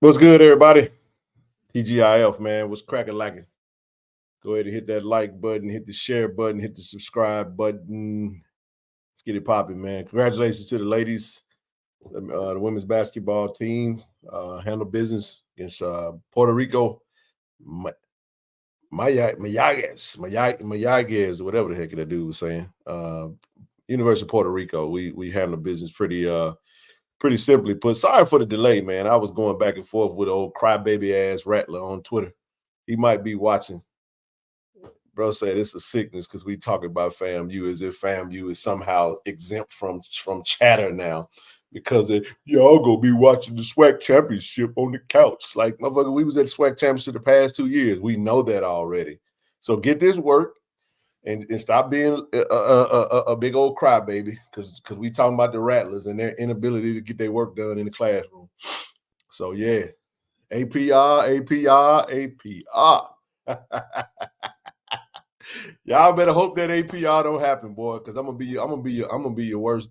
What's good, everybody? TGIF, man. What's cracking lacking? Go ahead and hit that like button, hit the share button, hit the subscribe button. Let's get it popping, man. Congratulations to the ladies. The women's basketball team handled business against Puerto Rico. Mayaguez, whatever the heck that dude was saying. University of Puerto Rico. We handled business pretty simply put. Sorry for the delay, man. I was going back and forth with old crybaby ass Rattler on Twitter. He might be watching. Bro said it's a sickness because we talk about FAMU as if FAMU is somehow exempt from chatter now because y'all gonna be watching the SWAC championship on the couch. Like, motherfucker, we was at the SWAC championship the past 2 years. We know that already. So get this work and stop being a big old crybaby because we talking about the Rattlers and their inability to get their work done in the classroom. So, yeah, APR. Y'all better hope that APR don't happen, boy, because I'm gonna be your worst.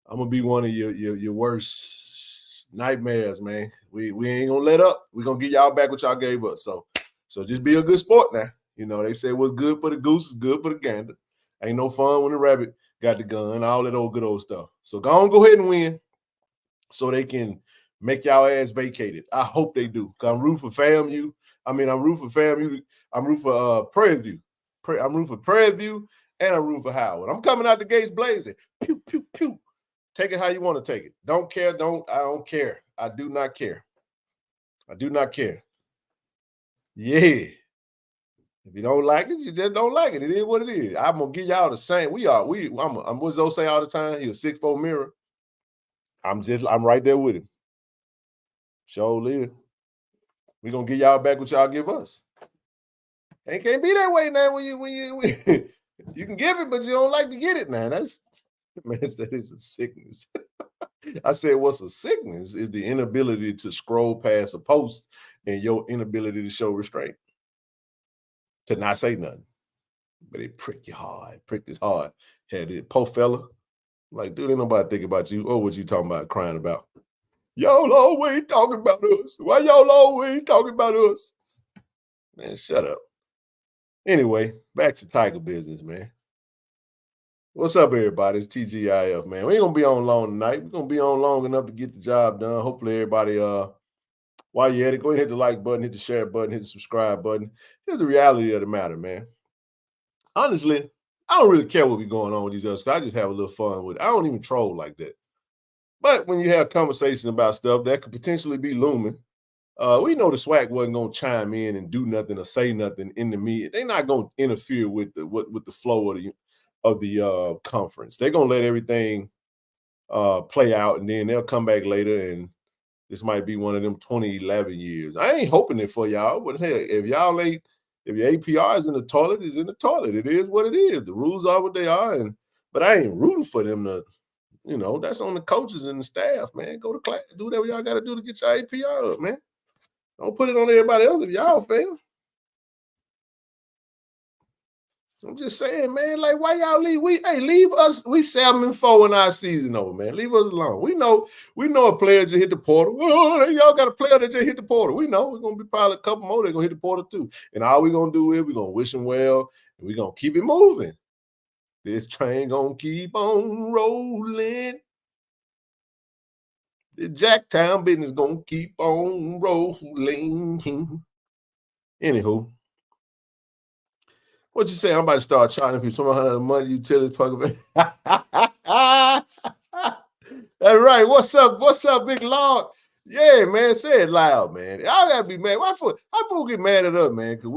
I'm gonna be one of your worst nightmares, man. We ain't gonna let up. We gonna get y'all back what y'all gave us. So just be a good sport now. You know, they say what's good for the goose is good for the gander. Ain't no fun when the rabbit got the gun, all that good old stuff. So go ahead and win so they can make y'all ass vacated. I hope they do. Cause I'm rooting for FAMU. I'm rooting for FAMU. I'm rooting for Prairie View. I'm rooting for Prairie View and I'm rooting for Howard. I'm coming out the gates blazing. Pew, pew, pew. Take it how you want to take it. I don't care. I do not care. Yeah. If you don't like it, you just don't like it. It is what it is. I'm gonna give y'all the same. I'm what Zoe say all the time. He's a 6'4" mirror. I'm right there with him. Sure live. We're gonna give y'all back what y'all give us. It can't be that way now when you can give it, but you don't like to get it now. That is a sickness. I said, what's a sickness is the inability to scroll past a post and your inability to show restraint. To not say nothing. But it pricked you hard. Pricked us hard. Had it. Poor fella. Like, dude, ain't nobody think about you or what you talking about, crying about. Y'all always talking about us. Why y'all always talking about us? Man, shut up. Anyway, back to Tiger business, man. What's up, everybody? It's TGIF, man. We ain't gonna be on long tonight. We're gonna be on long enough to get the job done. Hopefully, everybody, while you're at it, go ahead and hit the like button, hit the share button, hit the subscribe button. Here's the reality of the matter, man. Honestly, I don't really care what be going on with these others. I just have a little fun with it. I don't even troll like that. But when you have conversations about stuff that could potentially be looming, we know the SWAC wasn't gonna chime in and do nothing or say nothing in the media. They're not gonna interfere with the flow of the conference. They're gonna let everything play out, and then they'll come back later, and this might be one of them 2011 years. I ain't hoping it for y'all, but hey, if your APR is in the toilet, it's in the toilet. It is what it is. The rules are what they are, but I ain't rooting for them to. That's on the coaches and the staff, man. Go to class, do whatever y'all got to do to get your APR up, man. Don't put it on everybody else if y'all fail. I'm just saying, man, like, why y'all leave? Leave us. We 7-4 in our season over, man. Leave us alone. We know a player just hit the portal. Oh, y'all got a player that just hit the portal. We know we're going to be probably a couple more. They're going to hit the portal too. And all we're going to do is we're going to wish them well, and we're going to keep it moving. This train going to keep on rolling. The Jacktown business going to keep on rolling. Anywho. What you say? I'm about to start charging people $100 a month utility plug. That's right. What's up, big Lord? Yeah, man. Say it loud, man. Y'all gotta be mad. How folks get mad at us, man? Cause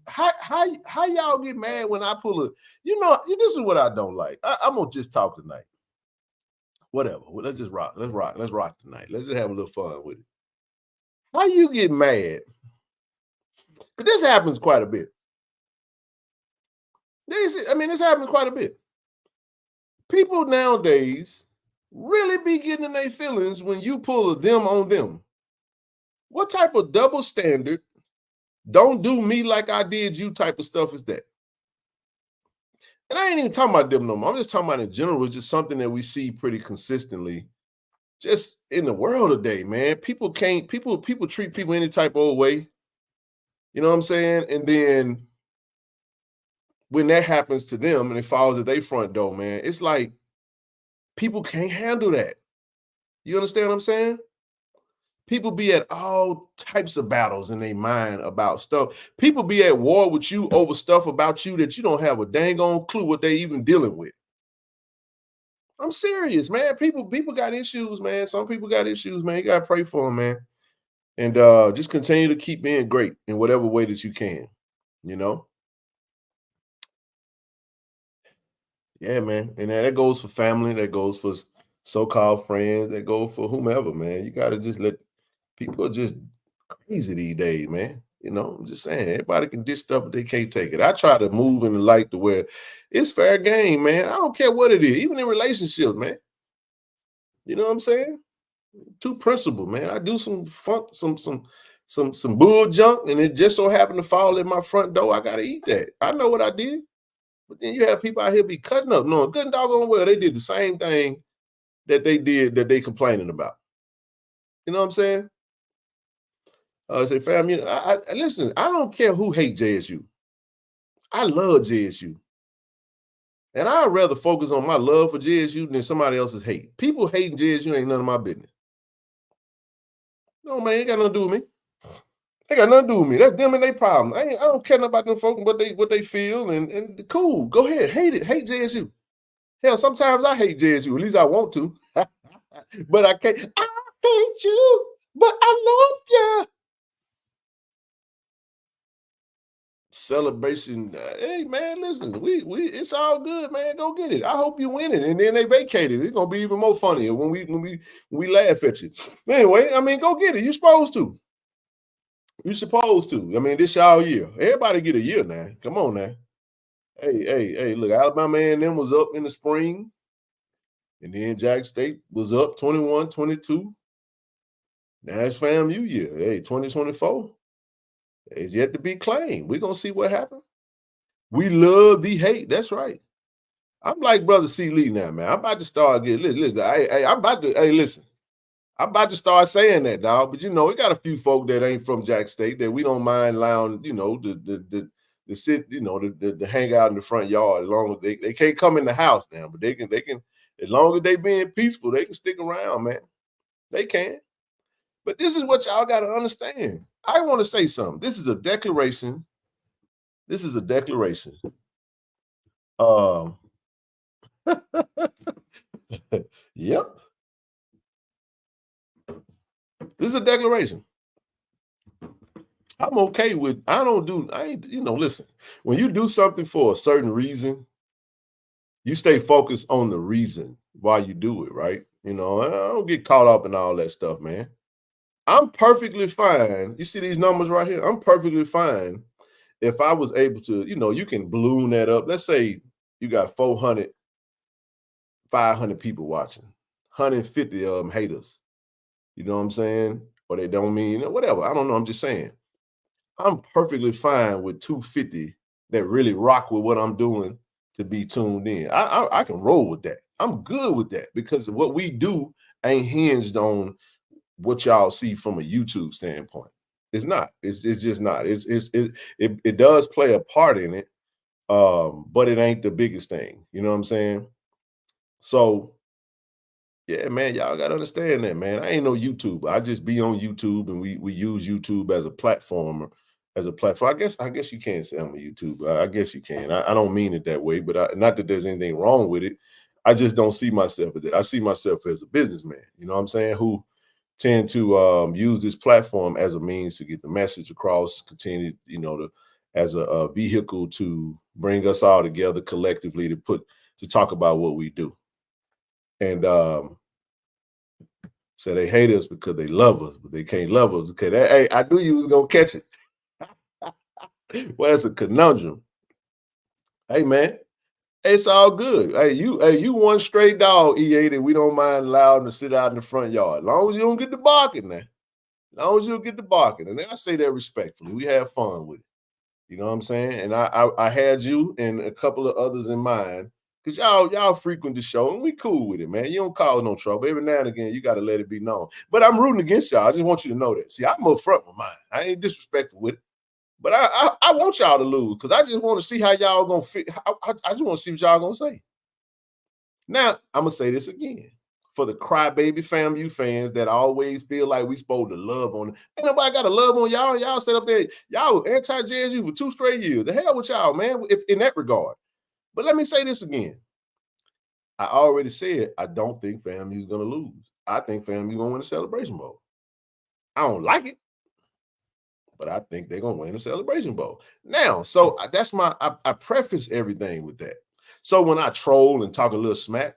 how y'all get mad when I pull a? This is what I don't like. I'm gonna just talk tonight. Whatever. Well, let's just rock. Let's rock tonight. Let's just have a little fun with it. How you get mad? But this happens quite a bit. This happens quite a bit. People nowadays really be getting in their feelings when you pull a them on them. What type of double standard, don't do me like I did you type of stuff is that? And I ain't even talking about them no more. I'm just talking about in general. It's just something that we see pretty consistently just in the world today, man, people can't people treat people any type of way. You know what I'm saying? And then when that happens to them and it falls at their front door, man, it's like people can't handle that. You understand what I'm saying? People be at all types of battles in their mind about stuff. People be at war with you over stuff about you that you don't have a dang on clue what they even dealing with. I'm serious, man. People got issues, man. Some people got issues, man. You gotta pray for them, man. And just continue to keep being great in whatever way that you can. You know, yeah, man. And that goes for family. That goes for so-called friends. That goes for whomever, man. You gotta just let people are just crazy these days, man. You know, I'm just saying, everybody can dish stuff, but they can't take it. I try to move in the light to where it's fair game, man. I don't care what it is, even in relationships, man. You know what I'm saying? Two principle, man. I do some funk, some bull junk, and it just so happened to fall in my front door. I gotta eat that. I know what I did. But then you have people out here be cutting up, knowing good and doggone well they did the same thing that they did that they complaining about. You know what I'm saying? I say, fam, you know, I listen. I don't care who hate JSU. I love JSU, and I'd rather focus on my love for JSU than somebody else's hate. People hating JSU ain't none of my business. No, man, ain't got nothing to do with me. They got nothing to do with me. That's them and their problem. I don't care nothing about them folks, what they feel, and cool. Go ahead, hate it, hate JSU. Hell, sometimes I hate JSU. At least I want to, but I can't. I hate you, but I love you. Celebration. Hey man, listen, we it's all good, man. Go get it. I hope you win it. And then they vacated. It's gonna be even more funnier when we laugh at you. Anyway, I mean, go get it. You're supposed to. You're supposed to. I mean, this y'all year. Everybody get a year now. Come on now. Hey, look, Alabama A&M was up in the spring, and then Jack State was up 21-22. Now it's FAMU year. Hey, 2024. It's yet to be claimed. We're gonna see what happens. We love the hate. That's right. I'm like Brother C. Lee now, man. I'm about to start getting listen. I'm about to listen. I'm about to start saying that, dog. But you know, we got a few folk that ain't from Jack State that we don't mind allowing, you know, the sit, you know, the hang out in the front yard as long as they can't come in the house now, but they can as long as they being peaceful, they can stick around, man. They can. But this is what y'all got to understand. I want to say something. This is a declaration. This is a declaration. Um, yep. This is a declaration. I'm okay with, I ain't, you know, listen, when you do something for a certain reason, you stay focused on the reason why you do it, right? You know, I don't get caught up in all that stuff, man. I'm perfectly fine. You see these numbers right here? I'm perfectly fine if I was able to, you know, you can balloon that up. Let's say you got 400, 500 people watching, 150 of them haters. You know what I'm saying? Or they don't mean whatever. I don't know. I'm just saying. I'm perfectly fine with 250 that really rock with what I'm doing to be tuned in. I can roll with that. I'm good with that because what we do ain't hinged on what y'all see from a YouTube standpoint. It's not. It's just not. It does play a part in it, but it ain't the biggest thing. You know what I'm saying? So yeah, man, y'all gotta understand that, man. I ain't no YouTuber. I just be on YouTube, and we use YouTube as a platform. As a platform, I guess you can say I'm a YouTuber. I guess you can. I don't mean it that way, but not that there's anything wrong with it. I just don't see myself as it. I see myself as a businessman. You know what I'm saying? Who tend to use this platform as a means to get the message across, continue, you know, as a vehicle to bring us all together collectively to talk about what we do. And so they hate us because they love us, but they can't love us because hey, I knew you was gonna catch it. Well, it's a conundrum. Hey man, it's all good. Hey, you one stray dog, EA, that we don't mind allowing to sit out in the front yard. As long as you don't get the barking now. As long as you don't get the barking. And I say that respectfully. We have fun with it. You know what I'm saying? And I had you and a couple of others in mind Because y'all frequent the show and we cool with it, man. You don't cause no trouble. Every now and again, you got to let it be known. But I'm rooting against y'all. I just want you to know that. See, I'm upfront with mine. I ain't disrespectful with it. But I want y'all to lose because I just want to see how y'all gonna fit. I just want to see what y'all gonna say. Now, I'm gonna say this again. For the crybaby FAMU fans that always feel like we supposed to love on them. Ain't nobody got to love on y'all. And y'all set up there. Y'all anti-JSU for 2 straight years. The hell with y'all, man, if in that regard. But let me say this again. I already said I don't think FAMU's going to lose. I think FAMU's going to win the Celebration Bowl. I don't like it, but I think they're going to win the Celebration Bowl. Now, so that's I preface everything with that. So when I troll and talk a little smack,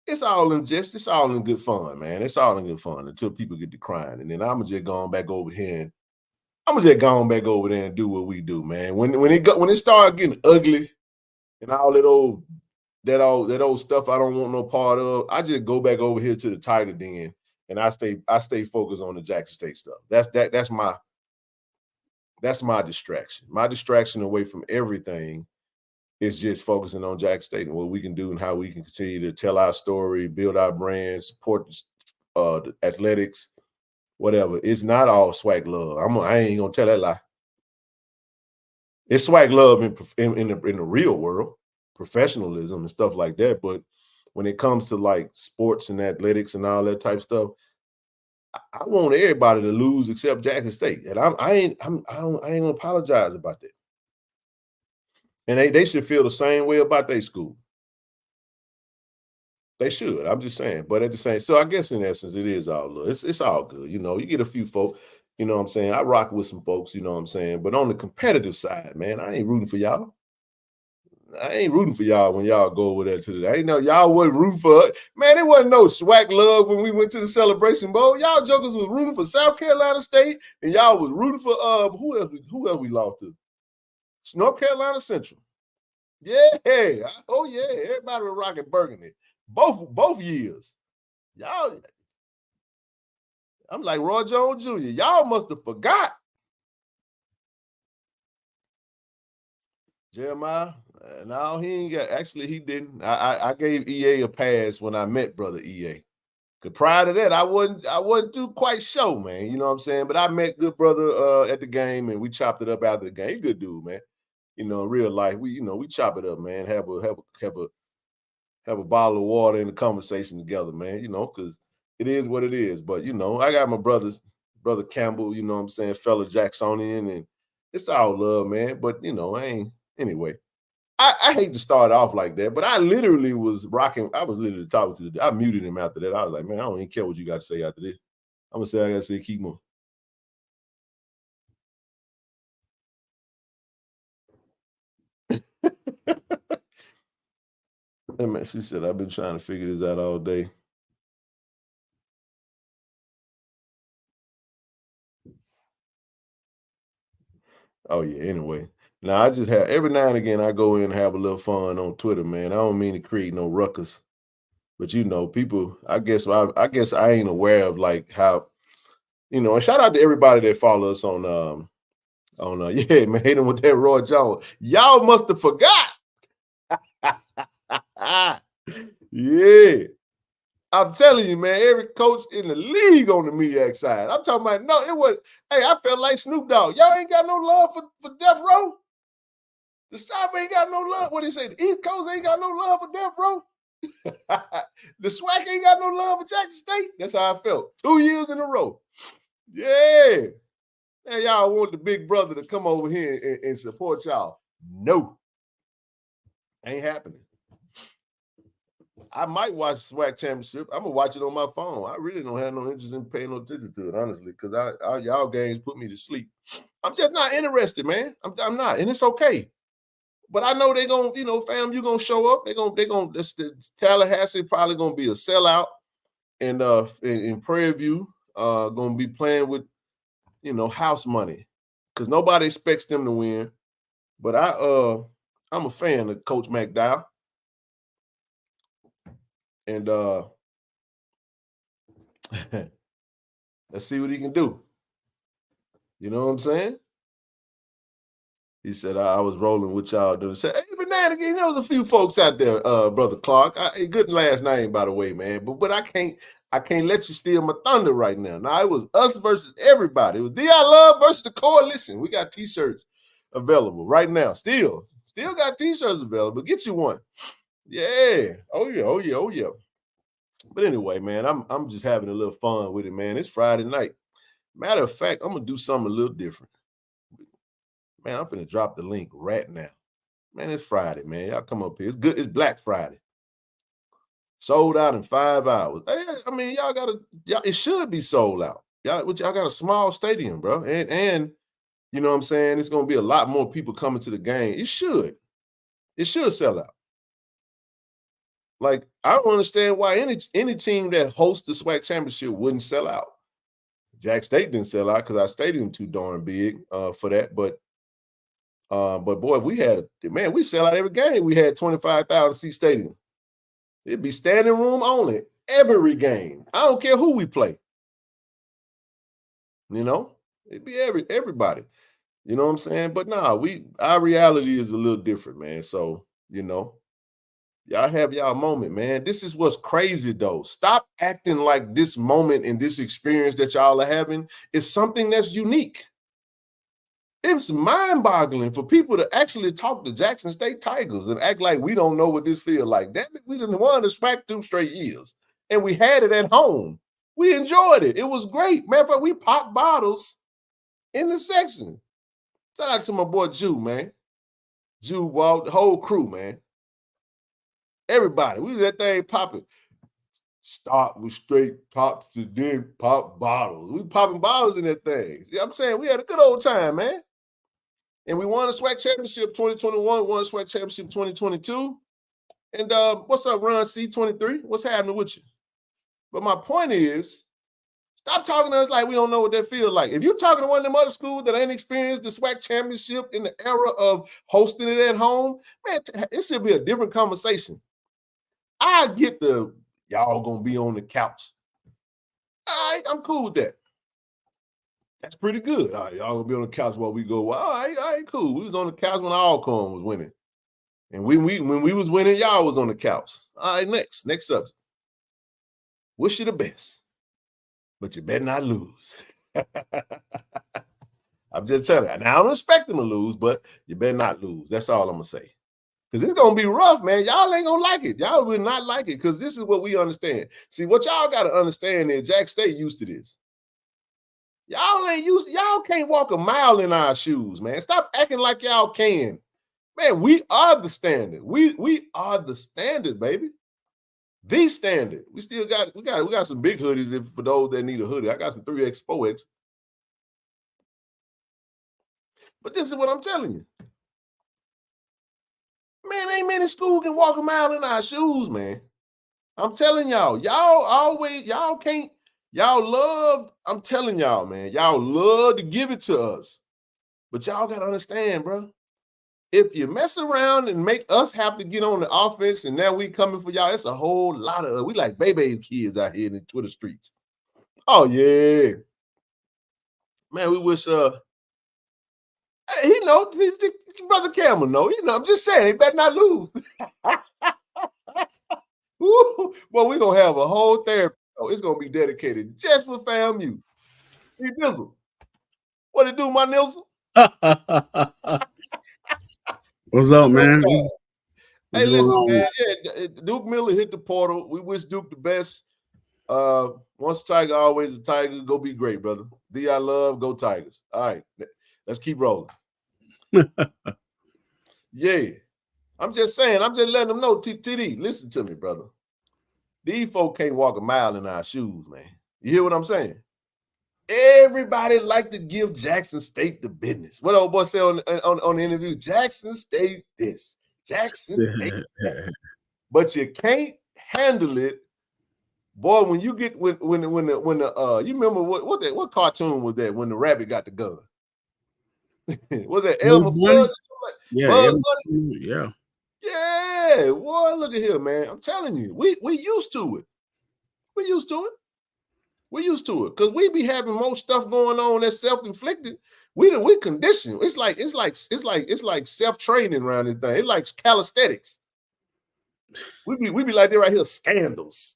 it's all in good fun, man. It's all in good fun until people get to crying. And then I'm just going back over here and I'm gonna just go back over there and do what we do, man. When it started getting ugly and all that old stuff I don't want no part of, I just go back over here to the Tiger Den and I stay focused on the Jackson State stuff. That's my distraction. My distraction away from everything is just focusing on Jackson State and what we can do and how we can continue to tell our story, build our brand, support the athletics, whatever. It's not all SWAC love. I ain't gonna tell that lie. It's SWAC love in the real world, professionalism and stuff like that. But when it comes to like sports and athletics and all that type stuff, I want everybody to lose except Jackson State, and I ain't gonna apologize about that. And they should feel the same way about their school. They should. I'm just saying. But at the same, so I guess in essence, it is all love. It's all good. You know, you get a few folk, you know what I'm saying? I rock with some folks, you know what I'm saying? But on the competitive side, man, I ain't rooting for y'all. I ain't rooting for y'all when y'all go over there to the. I ain't know y'all wasn't rooting for it. Man, there wasn't no SWAC love when we went to the Celebration Bowl. Y'all jokers was rooting for South Carolina State, and y'all was rooting for who else we lost to? North Carolina Central. Yeah. Oh, yeah. Everybody was rocking burgundy. Both years. Y'all, I'm like Roy Jones Jr. Y'all must have forgot. Jeremiah, no, he ain't got. Actually, he didn't. I gave EA a pass when I met brother EA. Cause prior to that, I wasn't too quite sure, man. You know what I'm saying? But I met good brother at the game, and we chopped it up after the game. He good dude, man. You know, in real life, we chop it up, man. Have a bottle of water in the conversation together, man. You know, because it is what it is. But you know, I got my brother Campbell. You know what I'm saying? Fellow Jacksonian, and it's all love, man. But you know, anyway. I hate to start off like that, but I literally was rocking. I was literally talking I muted him after that. I was like, man, I don't even care what you got to say after this. I'm gonna say I gotta say keep moving. Hey, man, she said, I've been trying to figure this out all day. Oh yeah. Anyway, now I just have every now and again I go in and have a little fun on Twitter, man. I don't mean to create no ruckus, but you know, people. I guess I ain't aware of like how, you know. And shout out to everybody that follow us on yeah, man, hit him with that Roy Jones. Y'all must have forgot. Yeah. I'm telling you, man, every coach in the league on the MEAC side. I'm talking about, no, it was, hey, I felt like Snoop Dogg. Y'all ain't got no love for Death Row. The South ain't got no love. What do you say? The East Coast ain't got no love for Death Row. The SWAC ain't got no love for Jackson State. That's how I felt. 2 years in a row. Yeah. And y'all want the big brother to come over here and support y'all. No. Ain't happening. I might watch SWAC championship. I'm gonna watch it on my phone. I really don't have no interest in paying no attention to it, honestly, because y'all games put me to sleep. I'm just not interested, man. I'm not, and it's okay. But I know they're gonna, you know, fam, you gonna show up. They're gonna. The Tallahassee probably gonna be a sellout, and in Prairie View, gonna be playing with, you know, house money, because nobody expects them to win. But I'm a fan of Coach McDowell. And let's see what he can do. You know what I'm saying? He said, I was rolling with y'all. He said, every Shenanigans. You know, there's a few folks out there, Brother Clark. Good last name, by the way, man. But I can't let you steal my thunder right now. Now it was us versus everybody. It was D.I. Love versus the Coalition. We got t-shirts available right now. Still got t-shirts available. Get you one. Yeah. Oh yeah. But anyway, man, I'm just having a little fun with it, man. It's Friday night. Matter of fact, I'm gonna do something a little different. Man, I'm finna drop the link right now. Man, it's Friday, man. Y'all come up here. It's good. It's Black Friday. Sold out in 5 hours. Hey, I mean, it should be sold out. Y'all got a small stadium, bro. And you know what I'm saying? It's gonna be a lot more people coming to the game. It should sell out. Like, I don't understand why any team that hosts the SWAC championship wouldn't sell out. Jack State didn't sell out because our stadium too darn big for that. But boy, if we sell out every game. We had 25,000 seat stadium. It'd be standing room only every game. I don't care who we play. You know, it'd be everybody. You know what I'm saying? But nah, our reality is a little different, man. So, you know, y'all have y'all moment, man. This is what's crazy, though. Stop acting like this moment and this experience that y'all are having is something that's unique. It's mind-boggling for people to actually talk to Jackson State Tigers and act like we don't know what this feels like. Damn it, we done won the SWAC 2 straight years, and we had it at home. We enjoyed it. It was great. Matter of fact, we popped bottles in the section. Shout out to my boy Jew, man. Jew, Walt, the whole crew, man. Everybody, we that thing popping. Start with straight pops and then pop bottles. We popping bottles in that thing. You know what I'm saying? We had a good old time, man. And we won the SWAC championship 2021, won the SWAC championship 2022. And what's up, Ron C23? What's happening with you? But my point is, stop talking to us like we don't know what that feels like. If you're talking to one of them other schools that ain't experienced the SWAC championship in the era of hosting it at home, man, it should be a different conversation. I get y'all gonna be on the couch. All right, I'm cool with that. That's pretty good. All right, y'all gonna be on the couch while we go. Well, all right, cool. We was on the couch when Alcorn was winning. And when we was winning, y'all was on the couch. All right, next subject. Wish you the best, but you better not lose. I'm just telling you. Now, I don't expect them to lose, but you better not lose. That's all I'm going to say. Because it's going to be rough, man. Y'all ain't going to like it. Y'all will not like it because this is what we understand. See, what y'all got to understand is Jack State used to this. Y'all can't walk a mile in our shoes, man. Stop acting like y'all can. Man, we are the standard. We are the standard, baby. The standard. We got some big hoodies for those that need a hoodie. I got some 3X, 4X. But this is what I'm telling you. Man, ain't many schools can walk a mile in our shoes, man. I'm telling y'all, I'm telling y'all, man, y'all love to give it to us. But y'all got to understand, bro. If you mess around and make us have to get on the offense and now we coming for y'all, it's a whole lot of, we like baby kids out here in the Twitter streets. Oh, yeah. Man, we wish, he know, Brother Campbell know, I'm just saying, he better not lose. Well, we're going to have a whole therapy. It's going to be dedicated just for FAMU. Hey, Nizzle. What it do, my Nizzle? What's up, man? Hey, listen, man. Yeah, Duke Miller hit the portal. We wish Duke the best. Once a Tiger, always a Tiger. Go be great, brother. D.I. Love, go Tigers. All right, let's keep rolling. Yeah. I'm just saying, I'm just letting them know, TD, listen to me, brother. These folk can't walk a mile in our shoes, man. You hear what I'm saying? Everybody like to give Jackson State the business. What old boy said on the interview? Jackson State this, Jackson State that. But you can't handle it, boy. When you get when the you remember what cartoon was that when the rabbit got the gun? Was that Elmer Fudd? Yeah, yeah. Boy, look at here, man. I'm telling you, we used to it. We used to it. We used to it because we be having more stuff going on that's self-inflicted. We conditioned. It's like self-training around this thing. It's like calisthenics. We be like that right here, scandals.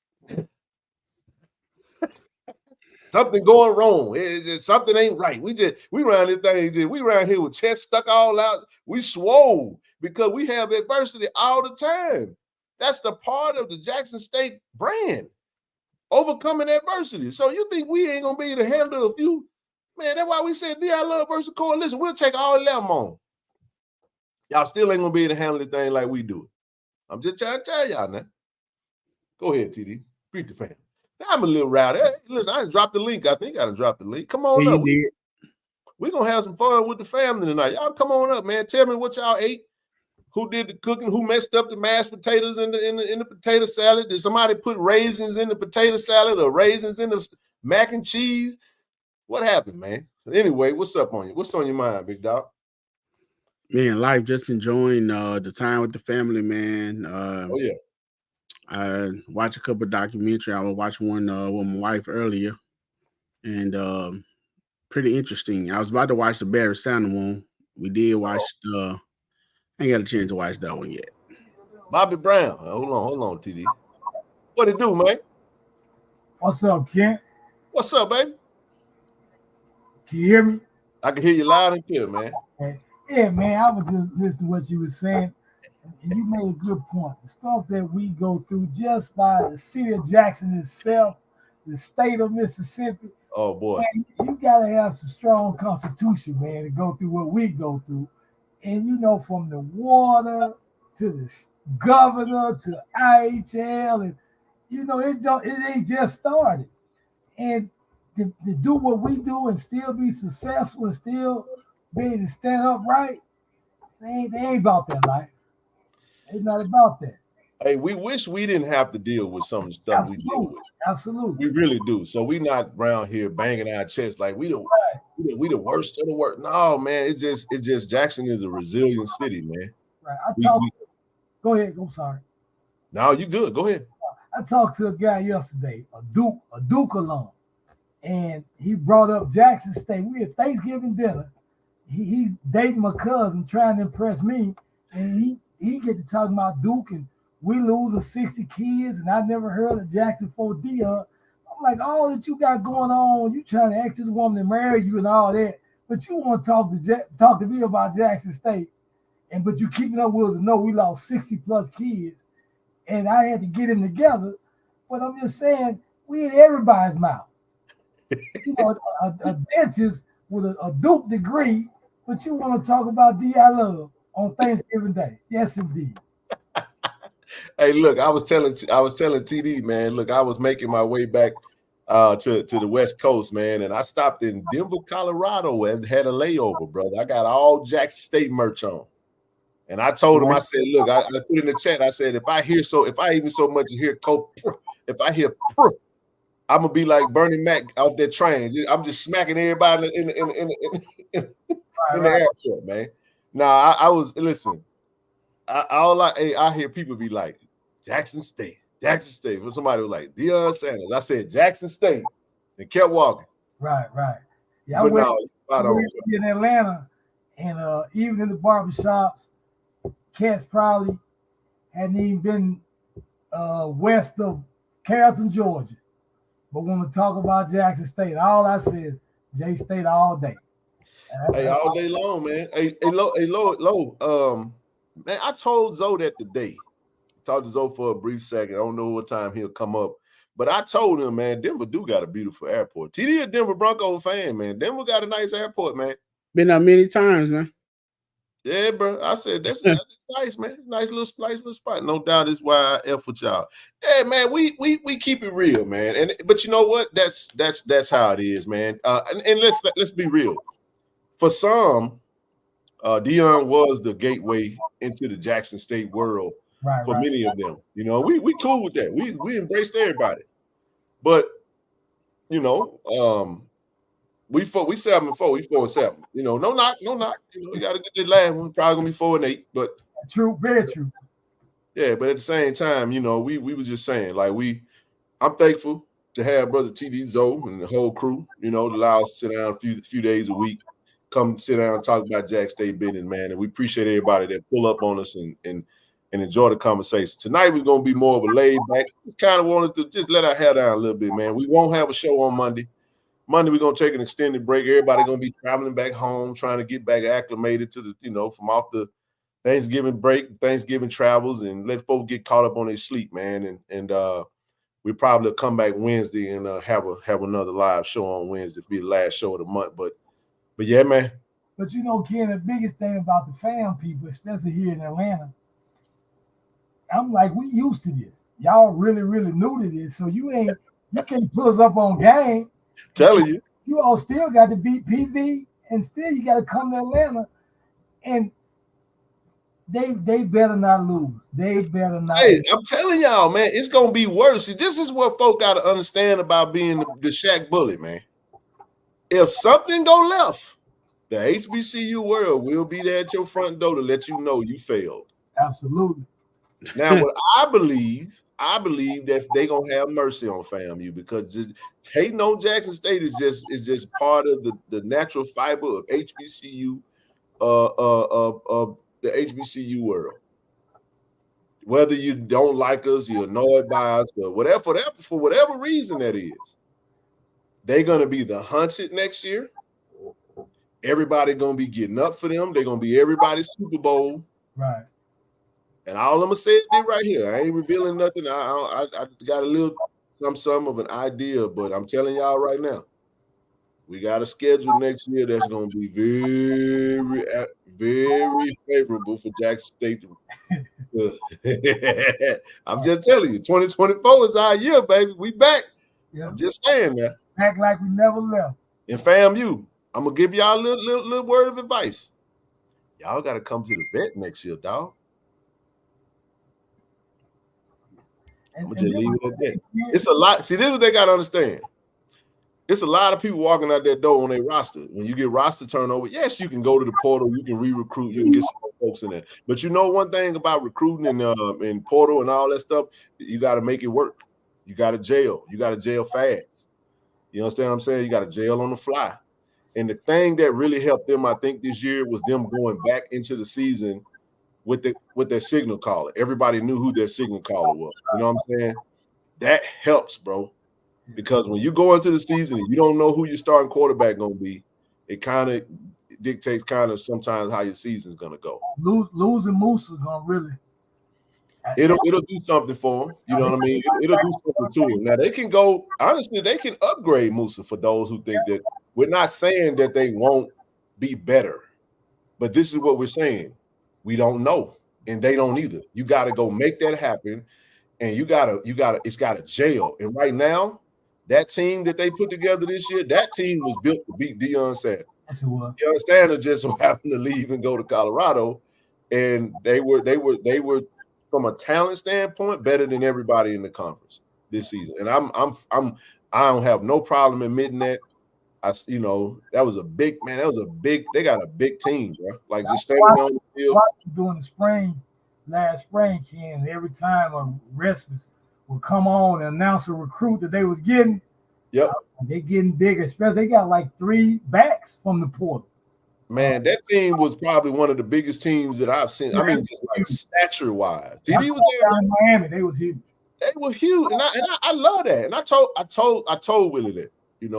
Something going wrong. Something ain't right. We around this thing. We around here with chest stuck all out. We swole because we have adversity all the time. That's the part of the Jackson State brand. Overcoming adversity. So you think we ain't gonna be able to handle a few? Man, that's why we said DI Love versus Coalition. We'll take all 11 on. Y'all still ain't gonna be able to handle the thing like we do. I'm just trying to tell y'all now. Go ahead, TD. Beat the fan. I'm a little rowdy. Hey, listen, I done dropped the link. I think I done dropped the link. Come on up. We're gonna have some fun with the family tonight. Y'all come on up, man. Tell me what y'all ate. Who did the cooking? Who messed up the mashed potatoes in the potato salad? Did somebody put raisins in the potato salad or raisins in the mac and cheese? What happened, man? Anyway, what's up on you? What's on your mind, big dog? Man, life, just enjoying the time with the family, man. Oh yeah. I watched a couple of documentaries. I was watching one with my wife earlier, and pretty interesting. I was about to watch the Barry Sanders one. We did watch I ain't got a chance to watch that one yet. Bobby Brown. Hold on, TD. What it do, man? What's up, Kent? What's up, baby? Can you hear me? I can hear you loud and clear, man. Okay. Yeah, man, I was just listening to what you were saying, and you made a good point. The stuff that we go through just by the city of Jackson itself, the state of Mississippi. Oh, boy. Man, you got to have some strong constitution, man, to go through what we go through. And, you know, from the water to the governor to IHL, and, you know, it ain't just started. And to do what we do and still be successful and still be able to stand up right, they ain't about that life. It's not about that. Hey, we wish we didn't have to deal with some of the stuff we deal with. Absolutely. We really do. So we not around here banging our chest like we the worst of the worst. No, man, it's just Jackson is a resilient city, man. Right. Go ahead. I'm sorry. No, you good. Go ahead. I talked to a guy yesterday, a Duke alum, and he brought up Jackson State. We had Thanksgiving dinner. He's dating my cousin, trying to impress me, and he get to talking about Duke, and we losing 60 kids, and I never heard of Jackson 4D. I'm like, all that you got going on, you trying to ask this woman to marry you and all that, but you want to talk to me about Jackson State, but you keeping up with us to know we lost 60 plus kids, and I had to get them together. But I'm just saying, we in everybody's mouth. You know, a dentist with a Duke degree, but you want to talk about DI Love on Thanksgiving Day. Yes, indeed. Hey, look, I was telling TD, man, look, I was making my way back to the West Coast, man, and I stopped in Denver, Colorado, and had a layover, brother. I got all Jackson State merch on. And I told him, I said, look, I put in the chat, I said, if I even so much as hear if I hear I'm gonna be like Bernie Mac off that train. I'm just smacking everybody in the airport, man. Nah, I was listen. I hear people be like Jackson State. When somebody was like Deion Sanders, I said Jackson State and kept walking. Right. Yeah, I went in Atlanta, and even in the barbershops, cats probably hadn't even been west of Carrollton, Georgia. But when we talk about Jackson State, all I say is J State all day. Hey, all day long, man. Hey, low. Man, I told Zoe that today. Talked to Zoe for a brief second. I don't know what time he'll come up. But I told him, man, Denver do got a beautiful airport. TD a Denver Bronco fan, man. Denver got a nice airport, man. Been there many times, man. Yeah, bro. I said that's nice, man. Nice little spot. No doubt is why I F with y'all. Yeah, man. We keep it real, man. But you know what? That's how it is, man. And let's be real. For some, Deion was the gateway into the Jackson State world for many of them. You know, we cool with that. We embraced everybody. But you know, we 7-4, we 4-7. You know, no knock. You know, we gotta get that last one. Probably gonna be 4-8, but true, very true. Yeah, but at the same time, you know, we was just saying, like, I'm thankful. to have Brother TD Zoe and the whole crew, you know, to allow us to sit down a few days a week, come sit down and talk about Jack State business, man. And we appreciate everybody that pull up on us and enjoy the conversation. Tonight we're going to be more of a laid back. We kind of wanted to just let our hair down a little bit, man. We won't have a show on Monday. Monday we're going to take an extended break. Everybody going to be traveling back home, trying to get back acclimated to the, you know, from off the Thanksgiving break, Thanksgiving travels, and let folks get caught up on their sleep, man. And we probably come back Wednesday and have another live show on Wednesday. It'll be the last show of the month. But yeah, man. But you know, Ken, the biggest thing about the fam people, especially here in Atlanta, I'm like, we used to this. Y'all really, really new to this. So you can't put us up on game. Telling you. You all still got to beat PV, and still you got to come to Atlanta. And they better not lose. They better not. Hey, I'm telling y'all, man, it's gonna be worse. See, this is what folk got to understand about being the Shaq bully, man. If something go left, the HBCU world will be there at your front door to let you know you failed. Absolutely. Now, what I believe that they gonna have mercy on FAMU, because hating on Jackson State is just part of the natural fiber of HBCU, of the HBCU world. Whether you don't like us, you're annoyed by us, but for whatever reason that is, they're gonna be the hunted next year. Everybody gonna be getting up for them. They're gonna be everybody's Super Bowl. Right. And all I'm gonna say is right here. I ain't revealing nothing. I got a little some of an idea, but I'm telling y'all right now, we got a schedule next year that's gonna be very, very favorable for Jackson State. I'm just telling you, 2024 is our year, baby. We back. Yeah. I'm just saying that. Back like we never left. And FAMU, I'm gonna give y'all a little word of advice. Y'all got to come to the vet next year, dog. I'm gonna just leave it at that. It's a lot. See, this is what they got to understand. It's a lot of people walking out that door on their roster. When you get roster turnover, yes, you can go to the portal, you can re-recruit, you can get some folks in there. But you know one thing about recruiting and portal and all that stuff, you got to make it work. You got to jail. You got to jail fast. You understand what I'm saying? You got to jail on the fly. And the thing that really helped them, I think, this year was them going back into the season with their signal caller. Everybody knew who their signal caller was. You know what I'm saying? That helps, bro. Because when you go into the season and you don't know who your starting quarterback gonna be, it kind of dictates sometimes how your season's gonna go. Losing Moose is gonna really. It'll do something for them. You know what I mean? It'll do something to them. Now they can go. Honestly, they can upgrade Musa for those who think that. We're not saying that they won't be better, but this is what we're saying. We don't know, and they don't either. You got to go make that happen, and it's got to jail. And right now, that team that they put together this year, that team was built to beat Deion Sanders. Yes, it was. Deion Sanders just so happened to leave and go to Colorado, and they were from a talent standpoint better than everybody in the conference this season. And I don't have no problem admitting that. That was a big man. They got a big team, bro. Like just standing on the field. During the last spring, Ken, every time a Restless would come on and announce a recruit that they was getting. Yep. They getting bigger, especially they got like 3 backs from the portal. Man, that team was probably one of the biggest teams that I've seen. I mean, just like stature-wise. TD was there in Miami. They was huge. They were huge, and I love that. And I told Willie that.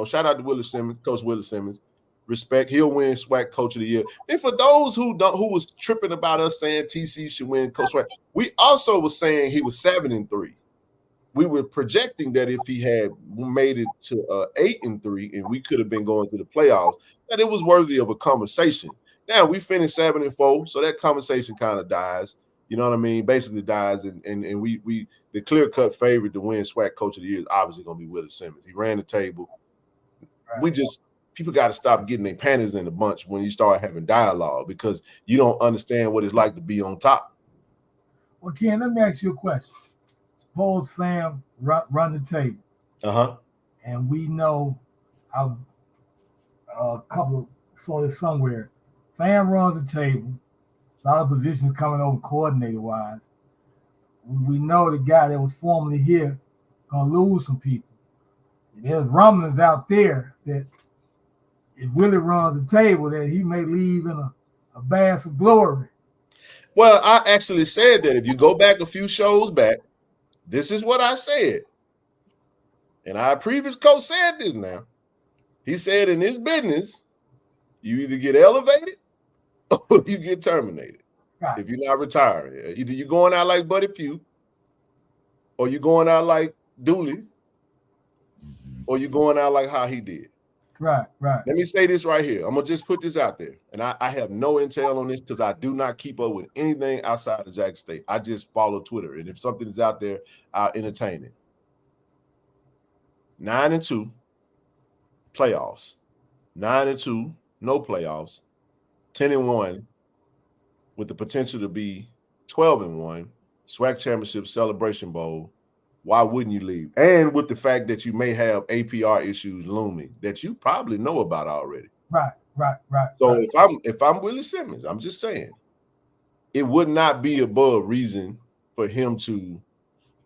Shout out to Willie Simmons, Coach Willie Simmons. Respect, he'll win SWAC Coach of the Year. And for those who was tripping about us saying TC should win Coach SWAC, we also was saying he was 7-3. We were projecting that if he had made it to 8-3, and we could have been going to the playoffs, that it was worthy of a conversation. Now we finished 7-4, so that conversation kind of dies. You know what I mean? Basically dies, and we the clear-cut favorite to win SWAC Coach of the Year is obviously going to be Willie Simmons. He ran the table. People got to stop getting their panties in a bunch when you start having dialogue, because you don't understand what it's like to be on top. Well, Ken, let me ask you a question. Suppose fam run the table. Uh-huh. And we know a couple saw this somewhere. Fam runs the table. A lot of positions coming over coordinator-wise. We know the guy that was formerly here gonna lose some people. there's rumblings out there that if Willie runs the table, that he may leave in a bass of glory. Well, I actually said that if you go back a few shows back, this is what I said. And our previous coach said this now. He said in this business, you either get elevated or you get terminated. Right. If you're not retiring. Either you're going out like Buddy Pugh, or you're going out like Dooley, or you're going out like how he did. Right. Let me say this right here. I'm going to just put this out there. And I have no intel on this because I do not keep up with anything outside of Jackson State. I just follow Twitter. And if something is out there, I'll entertain it. 9-2 playoffs. 9-2, no playoffs. 10-1 with the potential to be 12-1. SWAC Championship Celebration Bowl. Why wouldn't you leave? And with the fact that you may have APR issues looming that you probably know about already. Right. So if I'm Willie Simmons, I'm just saying, it would not be above reason for him to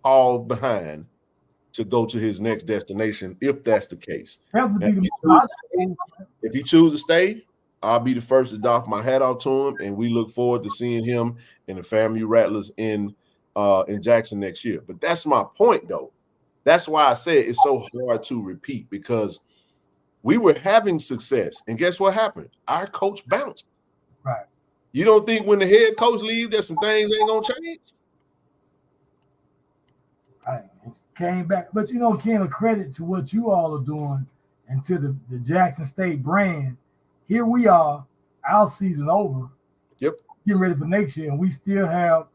fall behind to go to his next destination if that's the case. If he chooses to stay, I'll be the first to doff my hat off to him, and we look forward to seeing him and the FAMU Rattlers in Jackson next year. But that's my point, though. That's why I said it's so hard to repeat, because we were having success, and guess what happened? Our coach bounced. Right. You don't think when the head coach leaves that some things ain't gonna change? Right. It came back, but Ken, a credit to what you all are doing and to the Jackson State brand. Here we are, our season over. Yep. Getting ready for next year, and we still have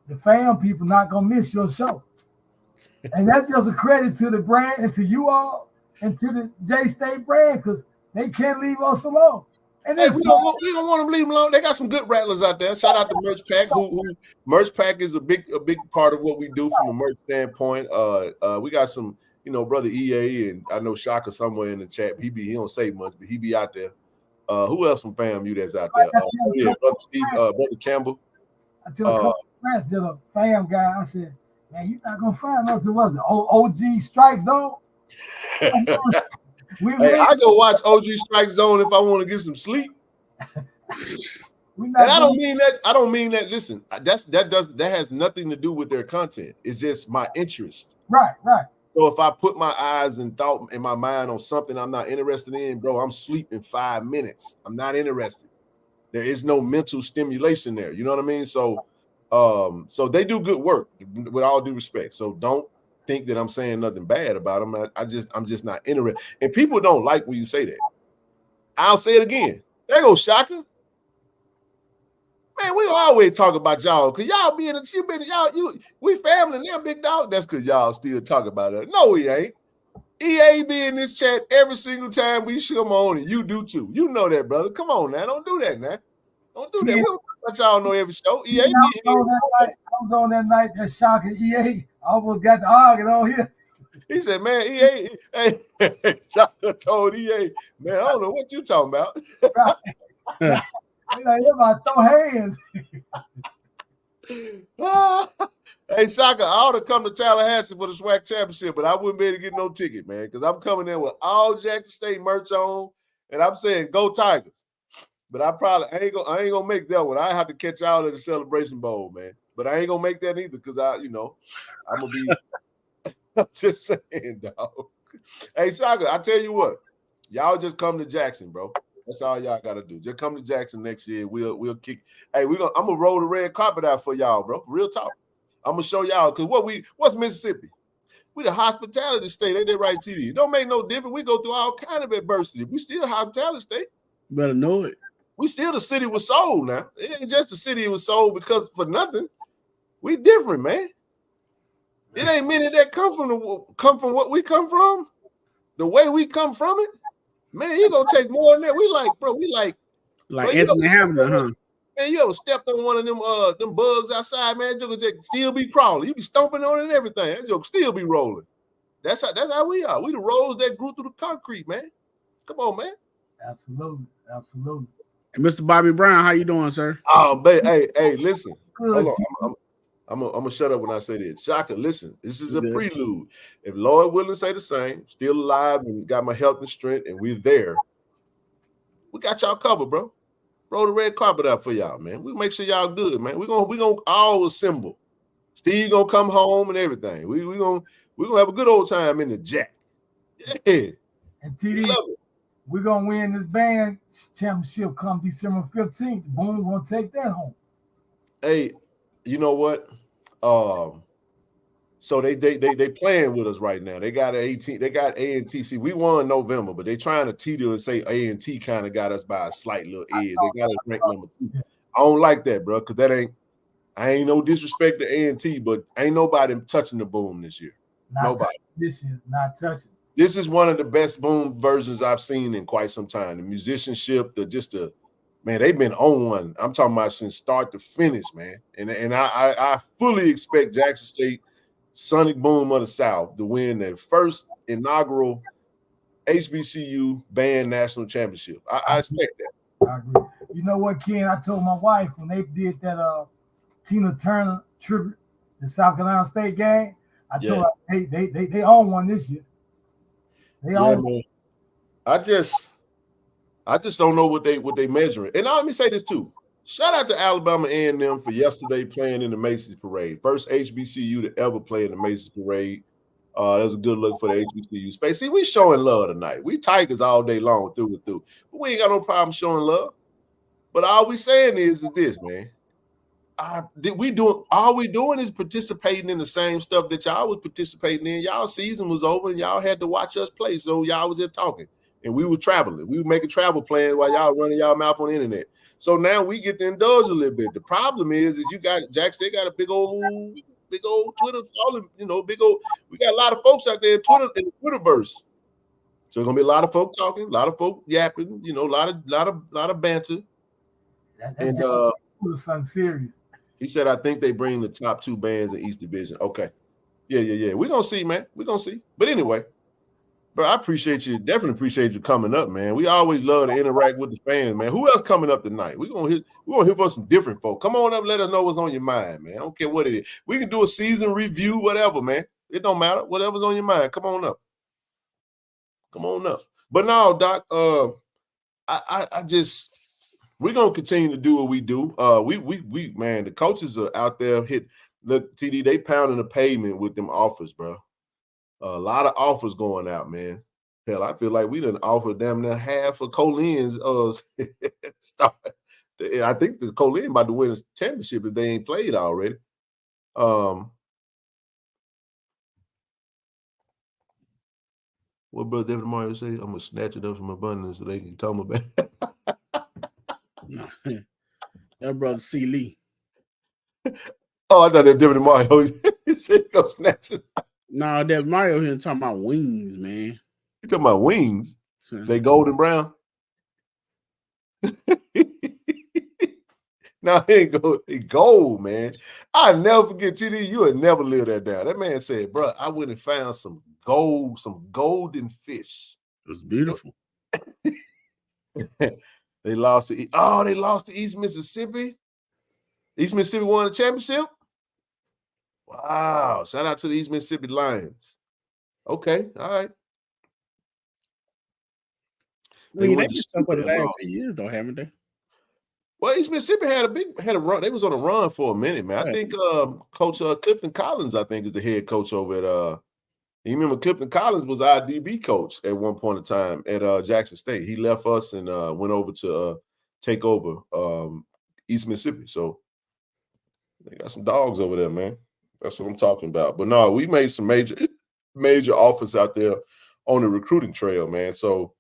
the fam people not gonna miss your show. And that's just a credit to the brand and to you all and to the J State brand, because they can't leave us alone. And hey, we don't want them to leave them alone. They got some good rattlers out there. Shout out to Merch Pack. Who Merch Pack is a big part of what we do from a merch standpoint. We got some, brother EA, and I know Shaka somewhere in the chat. He don't say much, but he be out there. Who else from FAMU that's out there? Brother Steve, Brother Campbell. I tell a couple of friends, did a fam guy, I said, man, you're not gonna find us. It was an OG Strike Zone. I go watch OG Strike Zone if I want to get some sleep. And I don't mean that. Listen, that has nothing to do with their content. It's just my interest. Right. So if I put my eyes and thought in my mind on something I'm not interested in, bro, I'm sleeping 5 minutes. I'm not interested. There is no mental stimulation there. You know what I mean? So they do good work, with all due respect. So don't think that I'm saying nothing bad about them. I'm just not interested. And people don't like when you say that. I'll say it again. There goes Shaka. Man, we always talk about y'all because y'all we family now, big dog. That's because y'all still talk about it. No, we ain't. EA be in this chat every single time we come on, and you do too. You know that, brother. Come on now. Don't do that now. Don't do that. We don't talk about y'all know every show. EA be I was on that night that Shaka EA almost got the argument on here. He said, man, EA, hey, Shaka told EA, man, I don't know what you talking about. Right. You're about to throw hands. Hey, Shaka, I ought to come to Tallahassee for the SWAC championship, but I wouldn't be able to get no ticket, man, because I'm coming in with all Jackson State merch on, and I'm saying go Tigers. But I ain't gonna make that one. I have to catch y'all at the Celebration Bowl, man. But I ain't gonna make that either because I'm gonna be. I'm just saying, dog. Hey, Shaka, I tell you what, y'all just come to Jackson, bro. That's all y'all gotta do. Just come to Jackson next year. We'll kick. Hey, I'm gonna roll the red carpet out for y'all, bro. Real talk. I'm gonna show y'all because what's Mississippi? We the hospitality state, ain't that right, TD? It don't make no difference. We go through all kind of adversity. We still hospitality state. Better know it. We still the city was sold now. It ain't just the city was sold because for nothing. We different, man. It ain't many that come from what we come from. The way we come from it, man, you gonna take more than that. We like bro, Anthony Hamilton, huh? Man, you ever stepped on one of them bugs outside, man? You can still be crawling. You be stomping on it and everything. That joke still be rolling. That's how we are. We the rolls that grew through the concrete, man. Come on, man. Absolutely. And Mr. Bobby Brown, how you doing, sir? Oh, hey, listen. Hold on. I'm gonna shut up when I say this. Shaka, listen, this is a prelude. If Lord willing say the same, still alive and got my health and strength, and we're there, we got y'all covered, bro. Roll the red carpet out for y'all, man. We make sure y'all good, man. We gonna all assemble. Steve gonna come home and everything. We gonna have a good old time in the Jack. Yeah. And TD, we're gonna win this band championship come December 15th. Boom, gonna take that home. Hey, you know what? So they playing with us right now. They got 18. They got A&T. See, we won November, but they trying to teeter and say A&T kind of got us by a slight little edge. They got us ranked number 2. I don't like that, bro, because I ain't no disrespect to A&T, but ain't nobody touching the Boom this year. Nobody. This year, not touching. This is one of the best Boom versions I've seen in quite some time. The musicianship, man, they've been on one. I'm talking about since start to finish, man. And I fully expect Jackson State Sonic Boom of the South to win their first inaugural HBCU band national championship. I expect that. I agree. You know what, Ken? I told my wife when they did that Tina Turner tribute, the South Carolina State game, I told her they own one this year. They own one. I just don't know what they measuring. And let me say this too. Shout out to Alabama A&M for yesterday playing in the Macy's Parade. First HBCU to ever play in the Macy's Parade. That was a good look for the HBCU space. See, we showing love tonight. We Tigers all day long through and through. But we ain't got no problem showing love. But all we saying is this, man. All we doing is participating in the same stuff that y'all was participating in. Y'all season was over and y'all had to watch us play. So y'all was just talking. And we were traveling. We were making travel plans while y'all running y'all mouth on the internet. So now we get to indulge a little bit. The problem is you got Jack. They got a big old Twitter following. You know, we got a lot of folks out there in Twitter in the Twitterverse. So it's gonna be a lot of folk talking, a lot of folk yapping. You know, a lot of banter. And something serious. He said, "I think they bring the top 2 bands in each division." Okay, yeah. We're gonna see, man. We're gonna see. But anyway. Bro, I definitely appreciate you coming up, man. We always love to interact with the fans, man. Who else coming up tonight? We're gonna hear from some different folk. Come on up, let us know what's on your mind, man. I don't care what it is. We can do a season review, whatever, man. It don't matter. Whatever's on your mind. Come on up. Come on up. But no, Doc, we're gonna continue to do what we do. We man, the coaches are out there look, TD, they pounding the pavement with them offers, bro. A lot of offers going out, man. Hell, I feel like we done offered damn near half of Colin's start. I think the Colin about to win a championship if they ain't played already. What Brother David Mario say? I'm gonna snatch it up from abundance so they can tell me about. No, that brother C. Lee. Oh, I thought that David Mario. He said go snatch it. No, that Mario here talking about wings, man. You talking about wings? They golden brown? No, he ain't gold. He gold, man. I never forget, GD. You would never live that down. That man said, "Bro, I went and found some golden fish." It was beautiful. They lost to East Mississippi. East Mississippi won the championship. Wow! Shout out to the East Mississippi Lions. Okay, all right. They've been stuck for the last few years, though, haven't they? Well, East Mississippi had a run. They was on a run for a minute, man. I think Coach Clifton Collins, I think, is the head coach over at. You remember Clifton Collins was our DB coach at one point in time at Jackson State. He left us and went over to take over East Mississippi. So they got some dogs over there, man. That's what I'm talking about. But no, we made some major offers out there on the recruiting trail, man. So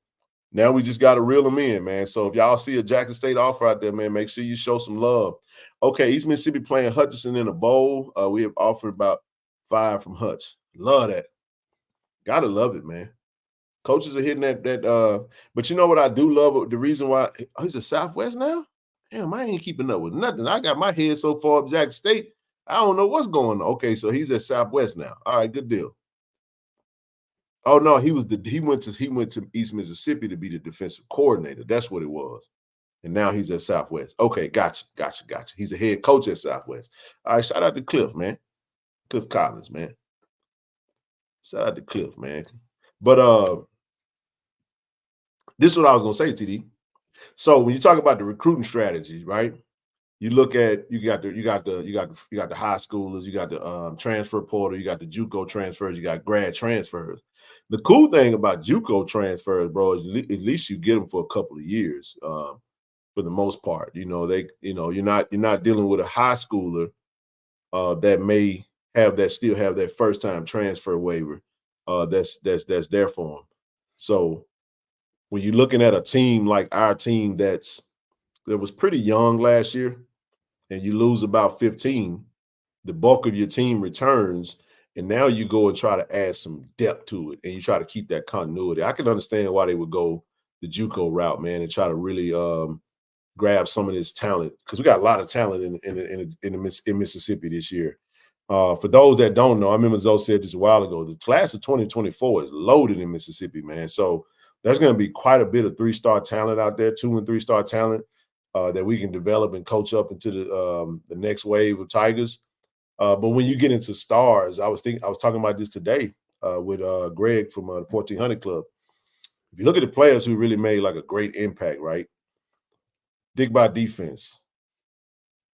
now we just got to reel them in, man. So if y'all see a Jackson State offer out there, man, make sure you show some love. Okay, East Mississippi playing Hutchinson in a bowl. We have offered about 5 from Hutch. Love that. Gotta love it, man. Coaches are hitting that. But you know what I do love? The reason why he's a Southwest now? Damn, I ain't keeping up with nothing. I got my head so far up Jackson State. I don't know what's going on. Okay, so he's at Southwest now. All right, good deal. Oh no, he went to East Mississippi to be the defensive coordinator. That's what it was. and now he's at Southwest. Okay, gotcha. He's a head coach at Southwest. All right, shout out to Cliff, man. Cliff Collins, man. Shout out to Cliff, man. But this is what I was gonna say, TD. So when you talk about the recruiting strategy, right? You look at you got the high schoolers, you got the transfer portal, you got the JUCO transfers, you got grad transfers. The cool thing about JUCO transfers, bro, is at least you get them for a couple of years. For the most part, you're not dealing with a high schooler that may still have that first time transfer waiver that's there for them. So when you're looking at a team like our team that was pretty young last year, and you lose about 15, the bulk of your team returns, and now you go and try to add some depth to it, and you try to keep that continuity. I can understand why they would go the JUCO route, man, and try to really grab some of this talent, because we got a lot of talent in Mississippi this year. For those that don't know, I remember Zoe said this a while ago, the class of 2024 is loaded in Mississippi, man. So there's going to be quite a bit of 3-star talent out there, 2- and 3-star talent that we can develop and coach up into the next wave of Tigers. But when you get into stars, I was talking about this today with Greg from the 1400 Club. If you look at the players who really made like a great impact, right? Think about defense.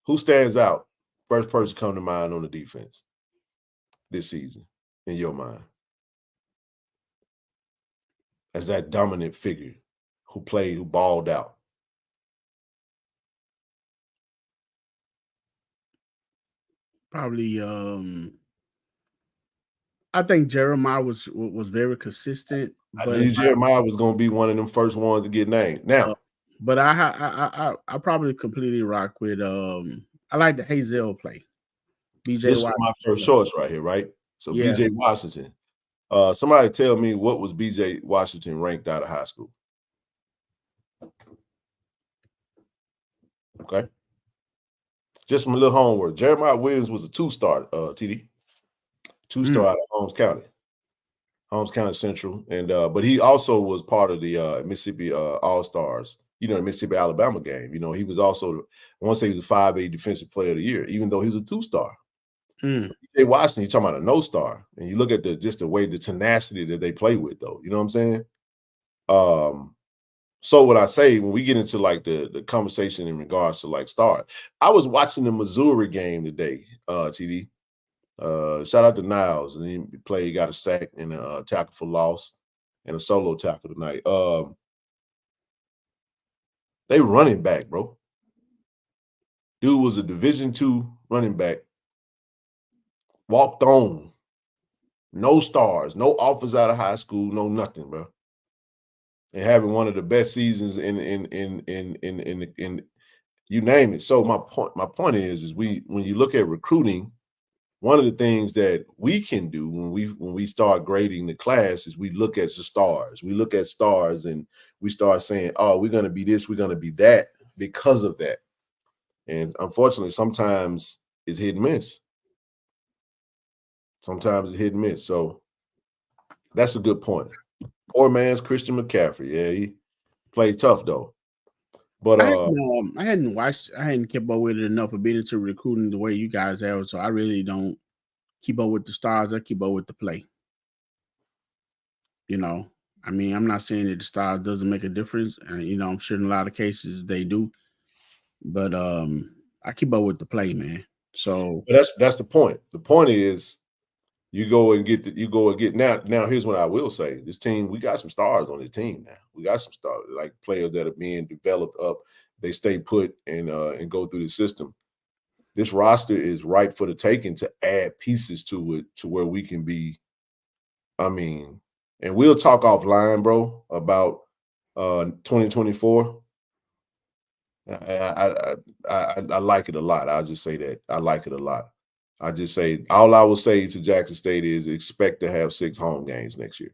Who stands out? First person come to mind on the defense this season in your mind as that dominant figure who balled out. Probably I think Jeremiah was very consistent. I knew Jeremiah was going to be one of them first ones to get named. Now, but I probably completely rock with I like the Hazel play. BJ this Washington. is my first choice right here, right? So yeah. BJ Washington. Somebody tell me, what was BJ Washington ranked out of high school? Okay. Just some little homework. Jeremiah Williams was a 2-star, TD. 2-star out of Holmes County Central. And but he also was part of the Mississippi All-Stars, the Mississippi-Alabama game. He was also, I want to say he was a 5A Defensive Player of the Year, even though he was a 2-star. BJ Washington, you're talking about a no-star. And you look at the tenacity that they play with, though. You know what I'm saying? So what I say, when we get into like the conversation in regards to like stars, I was watching the Missouri game today, TD. Shout out to Niles, and he got a sack and a tackle for loss and a solo tackle tonight. They running back, bro. Dude was a Division II running back. Walked on. No stars, no offers out of high school, no nothing, bro. And having one of the best seasons in you name it. So my point is when you look at recruiting, one of the things that we can do when we start grading the class is we look at the stars. We look at stars and we start saying, oh, we're going to be this, we're going to be that because of that. And unfortunately, sometimes it's hit and miss. Sometimes it's hit and miss. So that's a good point. Poor man's Christian McCaffrey. Yeah, he played tough though. But I hadn't kept up with it enough of being into recruiting the way you guys have, so I really don't keep up with the stars. I keep up with the play. I mean, I'm not saying that the stars doesn't make a difference, and I'm sure in a lot of cases they do, but I keep up with the play, man. So that's the point. The point is you go and get now. Here's what I will say: this team, we got some stars on the team now. We got some stars, like players that are being developed up. They stay put and go through the system. This roster is ripe for the taking to add pieces to it to where we can be. I mean, and we'll talk offline, bro, about 2024. I like it a lot. I'll just say that. I like it a lot. I just say, all I will say to Jackson State is expect to have 6 home games next year.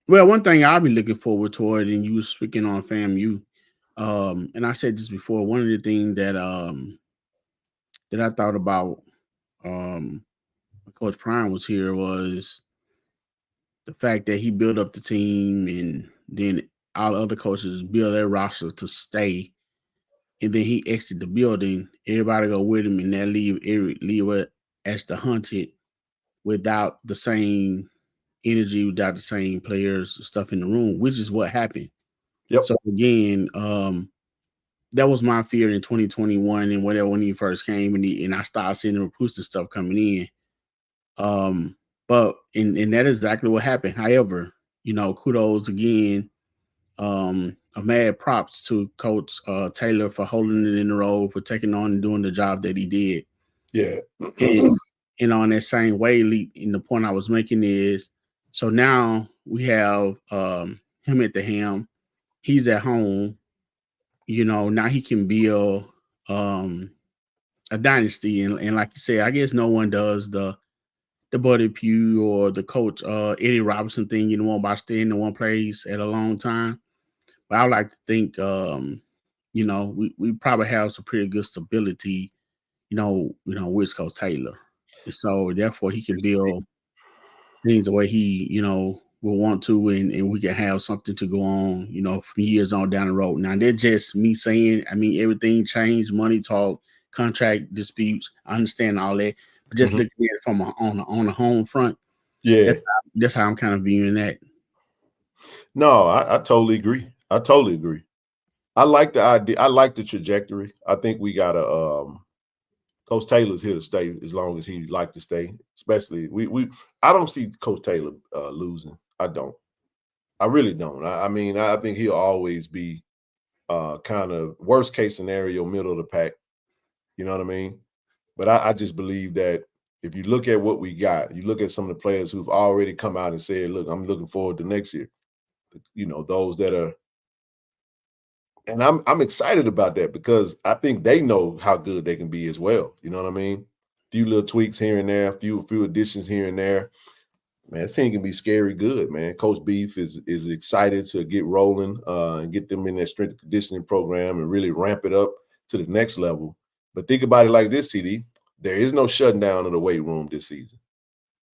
Well, one thing I'll be looking forward toward, and you were speaking on FAMU, and I said this before, one of the things that I thought about when Coach Prime was here was the fact that he built up the team, and then all the other coaches build their roster to stay, and then he exit the building, everybody go with him, and that leave it as the hunted without the same energy, without the same players, stuff in the room, which is what happened. Yep. So again, that was my fear in 2021 and whatever when he first came, and I started seeing the recruits and stuff coming in. But and that is exactly what happened. However, kudos again. A mad props to Coach Taylor for holding it in the role, for taking on and doing the job that he did. Yeah. And on that same way, and the point I was making is, so now we have him at the helm. He's at home. Now he can build a dynasty. And like you said, I guess no one does the Buddy Pugh or the Coach Eddie Robinson thing, by staying in one place at a long time. But I would like to think, we probably have some pretty good stability, with Coach Taylor. So therefore he can build things the way he, will want to, and we can have something to go on, from years on down the road. Now that's just me saying, everything changed, money talk, contract disputes. I understand all that. But just looking at it from on the home front, that's how I'm kind of viewing that. No, I totally agree. I like the idea. I like the trajectory. I think we gotta Coach Taylor's here to stay as long as he like to stay. Especially I don't see Coach Taylor losing. I don't. I really don't. I think he'll always be kind of worst case scenario, middle of the pack. You know what I mean? But I just believe that if you look at what we got, you look at some of the players who've already come out and said, look, I'm looking forward to next year. Those that are, and I'm excited about that because I think they know how good they can be as well. You know what I mean? A few little tweaks here and there, a few additions here and there. Man, this team can be scary good, man. Coach Beef is excited to get rolling and get them in that strength and conditioning program and really ramp it up to the next level. But think about it like this, TD. There is no shutting down of the weight room this season.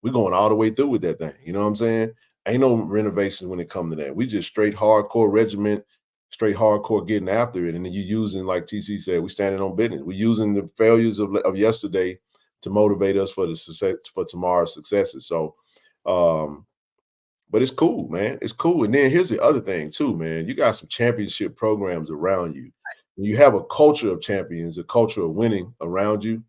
We're going all the way through with that thing. You know what I'm saying? Ain't no renovations when it comes to that. We just straight hardcore regiment, straight hardcore getting after it. And then you using, like TC said, we standing on business. We're using the failures of yesterday to motivate us for the success, for tomorrow's successes. So, but it's cool, man. It's cool. And then here's the other thing too, man. You got some championship programs around you. When you have a culture of champions, a culture of winning around you,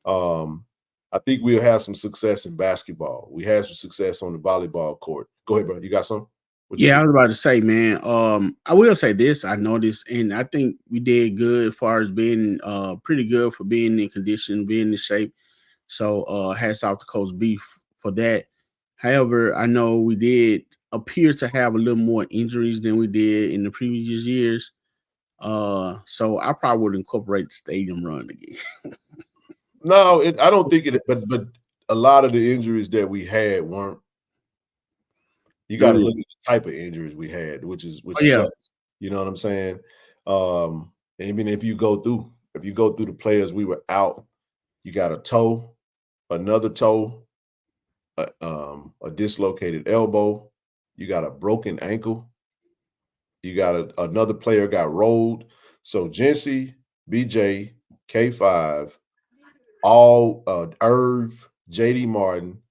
I think we'll have some success in basketball. We had some success on the volleyball court. Go ahead, bro. You got something? I was about to say, man. I will say this. I noticed, and I think we did good as far as being pretty good for being in condition, being in shape. So hats off to Coach Beef for that. However, I know we did appear to have a little more injuries than we did in the previous years. So I probably would incorporate the stadium run again. No, I don't think it. But a lot of the injuries that we had weren't. You got to look at the type of injuries we had, which sucks. You know what I'm saying? And even if you go through the players we were out, you got a toe, another toe, a dislocated elbow, you got a broken ankle, you got another player got rolled. So Jency, BJ, K5, all Irv, JD Martin,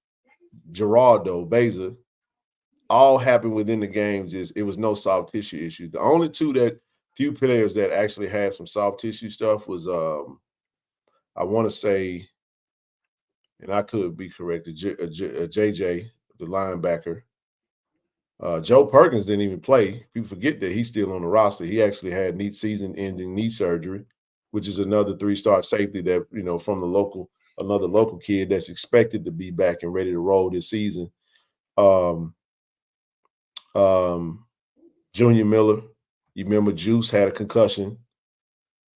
Geraldo, Beza, all happened within the game. It was no soft tissue issue. The only few players that actually had some soft tissue stuff was I want to say, and I could be corrected, JJ, the linebacker. Joe Perkins didn't even play. People forget that he's still on the roster. He actually had season-ending knee surgery, which is another 3-star safety that, from another local kid that's expected to be back and ready to roll this season. Junior Miller, you remember Juice had a concussion.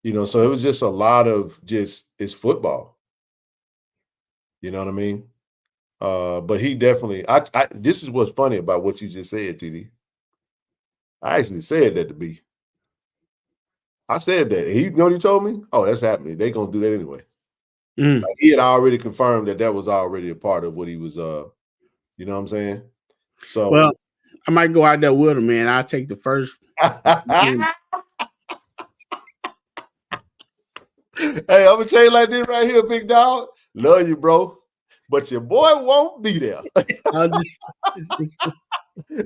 So it was just a lot of it's football. You know what I mean? But he definitely, this is what's funny about what you just said, TD. I actually said that to B. I said that. You know what he told me? Oh, that's happening. They're going to do that anyway. Like he had already confirmed that was already a part of what he was, you know what I'm saying? So, well, I might go out there with him, man. I'll take the first. Hey, I'm gonna tell you like this right here, big dog. Love you, bro, but your boy won't be there.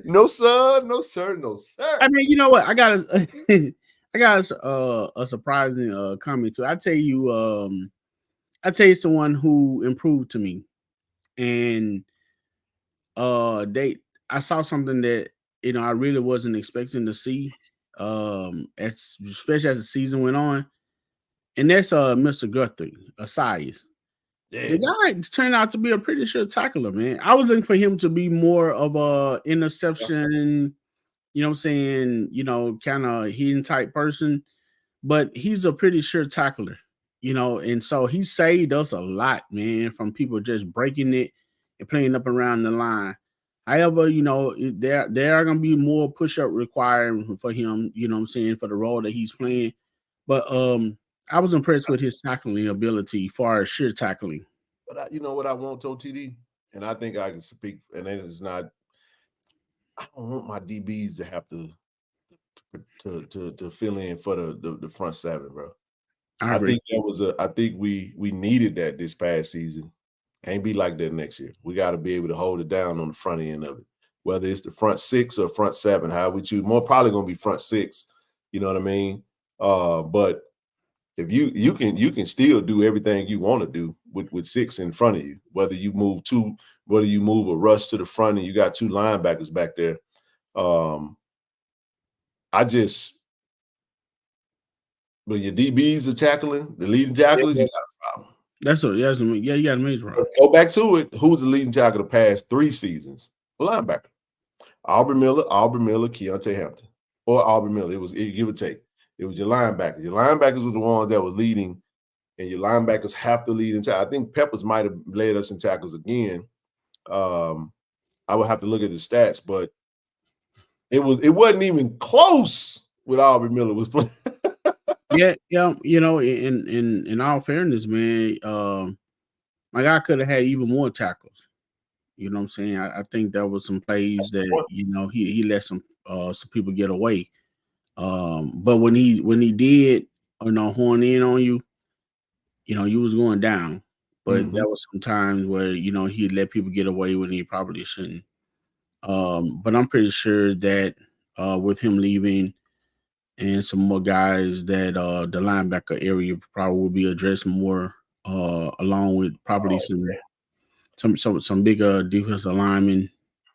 No sir, no sir, no sir. I mean, you know what? I got a surprising comment too. I tell you someone who improved to me, and I saw something that I really wasn't expecting to see, especially as the season went on, and that's Mr. Guthrie, Asias. The guy turned out to be a pretty sure tackler, man. I was looking for him to be more of a interception, you know what I'm saying, kind of hidden type person, but he's a pretty sure tackler, and so he saved us a lot, man, from people just breaking it and playing up around the line. However, there are going to be more push-up required for him, what I'm saying, for the role that he's playing. But I was impressed with his tackling ability, far as sure tackling. But you know what I want, TD, and I think I can speak, and it is not. I don't want my DBs to have to fill in for the front seven, bro. I think I think we needed that this past season. Can't be like that next year. We got to be able to hold it down on the front end of it, whether it's the front six or front seven. How we choose, more probably going to be front six. You know what I mean? But if you can still do everything you want to do with six in front of you, whether you move a rush to the front and you got two linebackers back there. When your DBs are tackling, the leading tacklers, you got a problem. You got a major problem. Let's go back to it. Who's the leading tackle the past 3 seasons? A linebacker. Aubrey Miller, Keontae Hampton. Or Aubrey Miller. It was give or take. It was your linebackers. Your linebackers were the ones that were leading, and your linebackers have to lead in tackles. I think Peppers might have led us in tackles again. I would have to look at the stats, but it wasn't even close with Aubrey Miller was playing. Yeah, in all fairness, man, my guy could have had even more tackles. You know what I'm saying? I think there was some plays that he let some people get away. But when he did, horn in on you, you was going down. But there was some times where he let people get away when he probably shouldn't. But I'm pretty sure that with him leaving and some more guys, that the linebacker area probably will be addressed more, along with probably some bigger defensive linemen.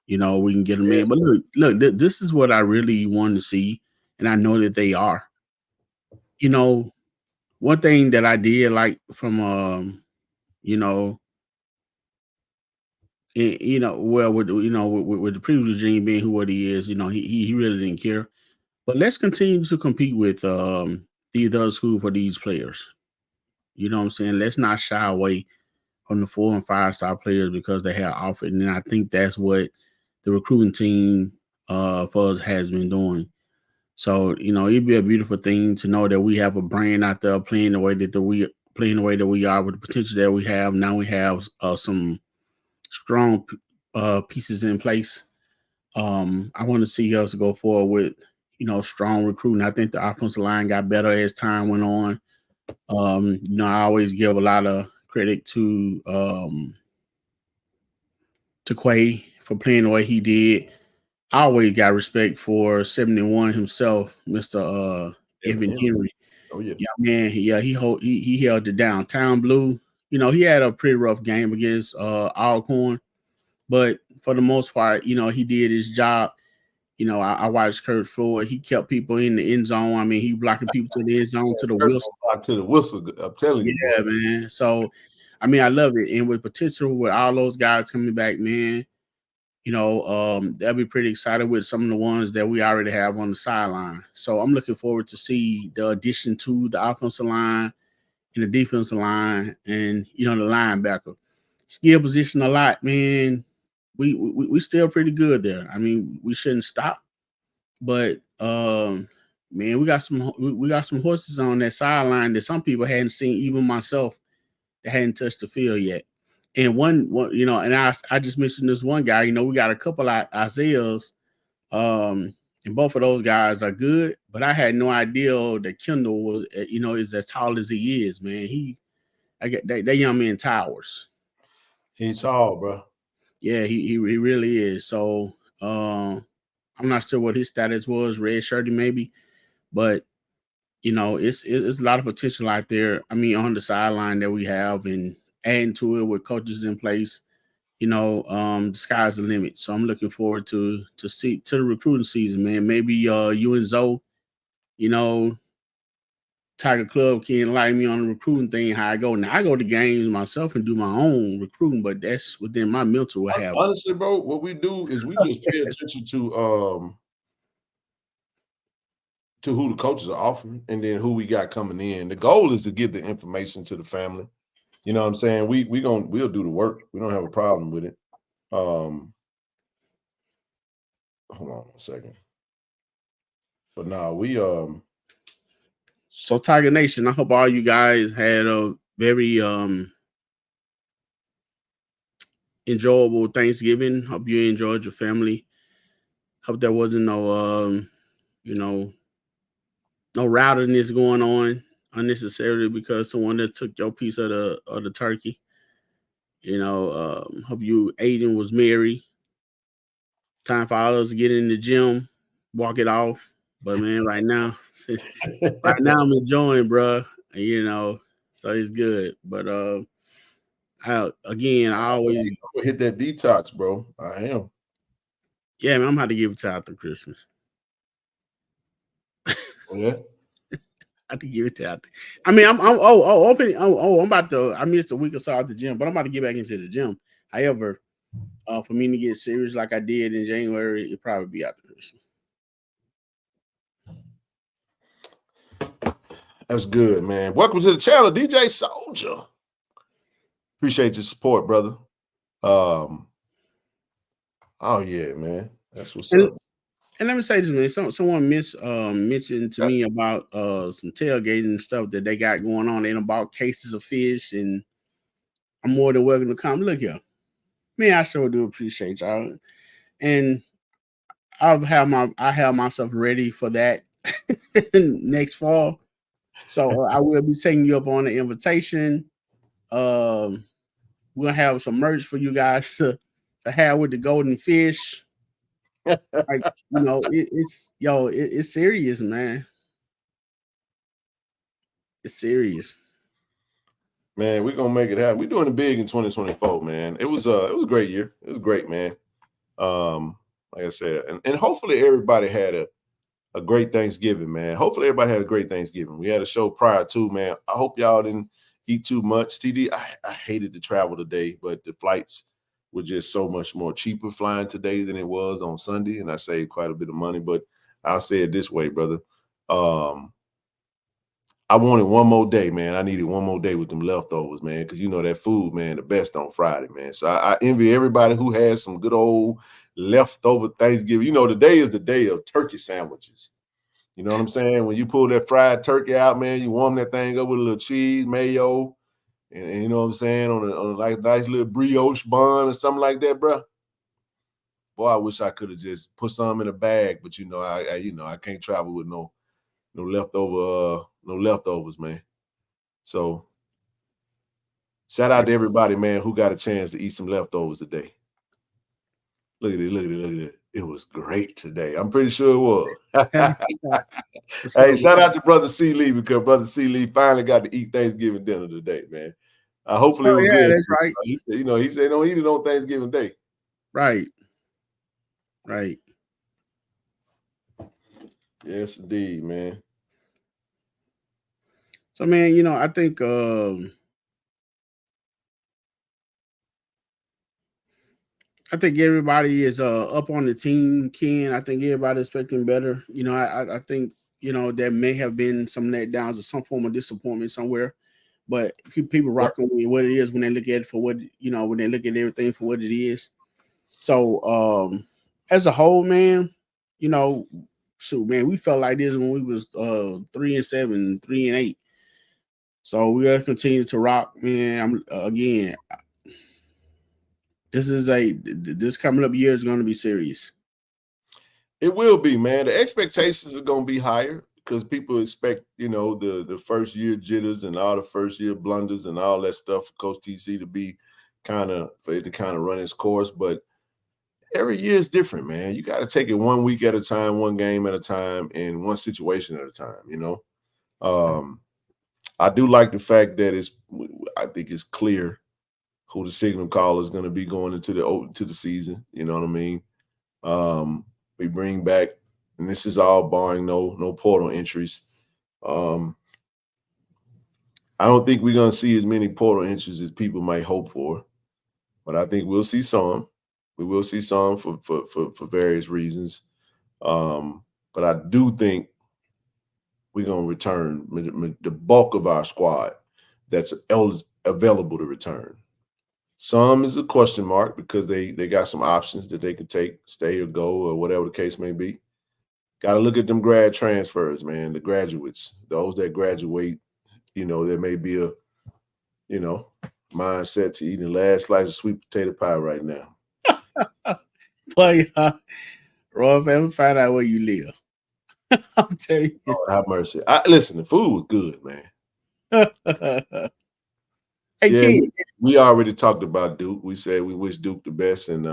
We can get them in. But look, this is what I really want to see, and I know that they are. One thing that I did like from with the previous regime being what he is, he really didn't care. But let's continue to compete with the other school for these players. You know what I'm saying? Let's not shy away from the 4- and 5-star players because they have offered. And I think that's what the recruiting team for us has been doing. So, it'd be a beautiful thing to know that we have a brand out there playing the way that we are with the potential that we have. Now we have some strong pieces in place. I want to see us go forward with, strong recruiting. I think the offensive line got better as time went on. I always give a lot of credit to Quay for playing the way he did. I always got respect for 71 himself, Mr. Evan Henry. Oh yeah, man. He held it down. Town Blue, he had a pretty rough game against Alcorn, but for the most part, he did his job. I watched Kurt Floyd. He kept people in the end zone. I mean, he blocking people to the end zone, to the whistle. To the whistle, I'm telling you. Yeah, man. So, I mean, I love it. And with potential, with all those guys coming back, man, they'll be pretty excited with some of the ones that we already have on the sideline. So I'm looking forward to see the addition to the offensive line and the defensive line and, the linebacker. Skill position a lot, man. We still pretty good there. I mean, we shouldn't stop, but man, we got some horses on that sideline that some people hadn't seen, even myself, that hadn't touched the field yet. And one, and I just mentioned this one guy. We got a couple of Isaiahs And both of those guys are good, but I had no idea that Kendall was, is as tall as he is, man. I get that young man towers. He's tall, bro. Yeah, he really is. So I'm not sure what his status was, red shirty maybe, but it's a lot of potential out there. I mean, on the sideline that we have, and adding to it with coaches in place, the sky's the limit. So I'm looking forward to the recruiting season, man. Maybe you and Zoe, Tiger Club can like me on the recruiting thing, how I go. Now I go to games myself and do my own recruiting, but that's within my mental habit. Honestly, bro, what we do is we just pay attention to who the coaches are offering and then who we got coming in. The goal is to get the information to the family. You know what I'm saying? We'll do the work. We don't have a problem with it. Hold on a second. But no, we So Tiger Nation, I hope all you guys had a very enjoyable Thanksgiving. Hope you enjoyed your family. Hope there wasn't no no rowdiness going on unnecessarily because someone that took your piece of the turkey. Hope you ate and was merry. Time for all of us to get in the gym, walk it off. But man, right now I'm enjoying, bro. So it's good. But I always hit that detox, bro. I am. Yeah, man, I'm gonna have to give it to after Christmas. Yeah. I have to give it to after. I mean, I'm about to. I missed a week or so at the gym, but I'm about to get back into the gym. However, for me to get serious like I did in January, it'd probably be after Christmas. That's good, man. Welcome to the channel, DJ Soldier. Appreciate your support, brother. Oh yeah, man. That's what's up. And let me say this, man. Someone mentioned to me about some tailgating and stuff that they got going on. They done bought cases of fish, and I'm more than welcome to come. Look here, man. I sure do appreciate y'all, and I have myself ready for that next fall. So I will be taking you up on the invitation. We'll have some merch for you guys to have with the golden fish. Like, it's serious, man. It's serious. Man, we're gonna make it happen. We're doing it big in 2024, man. It was a great year. It was great, man. Like I said, and hopefully everybody had a great Thanksgiving, man. Hopefully everybody had a great Thanksgiving. We had a show prior to, man. I hope y'all didn't eat too much. TD, I hated to travel today, but the flights were just so much more cheaper flying today than it was on Sunday, and I saved quite a bit of money. But I'll say it this way, brother. I wanted one more day, man. I needed one more day with them leftovers, man, because you know that food, man, the best on Friday, man. So I envy everybody who has some good old leftover Thanksgiving. You know, today is the day of turkey sandwiches. You know what I'm saying? When you pull that fried turkey out, man, you warm that thing up with a little cheese, mayo, and you know what I'm saying, on a like nice little brioche bun or something like that, bro. Boy, I wish I could have just put some in a bag, but I can't travel with no leftovers, man. So shout out to everybody, man, who got a chance to eat some leftovers today. Look at it. It was great today. I'm pretty sure it was. Hey, shout out to Brother C. Lee, because Brother C. Lee finally got to eat Thanksgiving dinner today, man. Hopefully it was good. That's right. He said don't eat it on Thanksgiving Day. Right. Yes, indeed, man. So, man, I think everybody is up on the team, Ken. I think everybody's expecting better. I think, there may have been some letdowns or some form of disappointment somewhere, but people rocking with what it is when they look at it for what, when they look at everything for what it is. So, as a whole, man, we felt like this when we was 3-7, 3-8. So we gotta continue to rock, man. This coming up year is going to be serious. It will be, man. The expectations are going to be higher because people expect, the first year jitters and all the first year blunders and all that stuff for Coach TC to be for it to kind of run its course. But every year is different, man. You got to take it 1 week at a time, one game at a time, and one situation at a time, I do like the fact that I think it's clear who the signal caller is going to be going into the season. You know what I mean? We bring back, and this is all barring no portal entries. I don't think we're going to see as many portal entries as people might hope for, but I think we'll see some. We will see some for various reasons. But I do think we're going to return the bulk of our squad that's available to return. Some is a question mark because they got some options that they could take, stay or go, or whatever the case may be. Got to look at them grad transfers, man, the graduates, those that graduate, there may be a, mindset to eating the last slice of sweet potato pie right now. Boy, Roy, family, find out where you live. I'm telling you. Oh, have mercy. Listen, the food was good, man. Hey, yeah, kid. we already talked about Duke. We said we wish Duke the best, and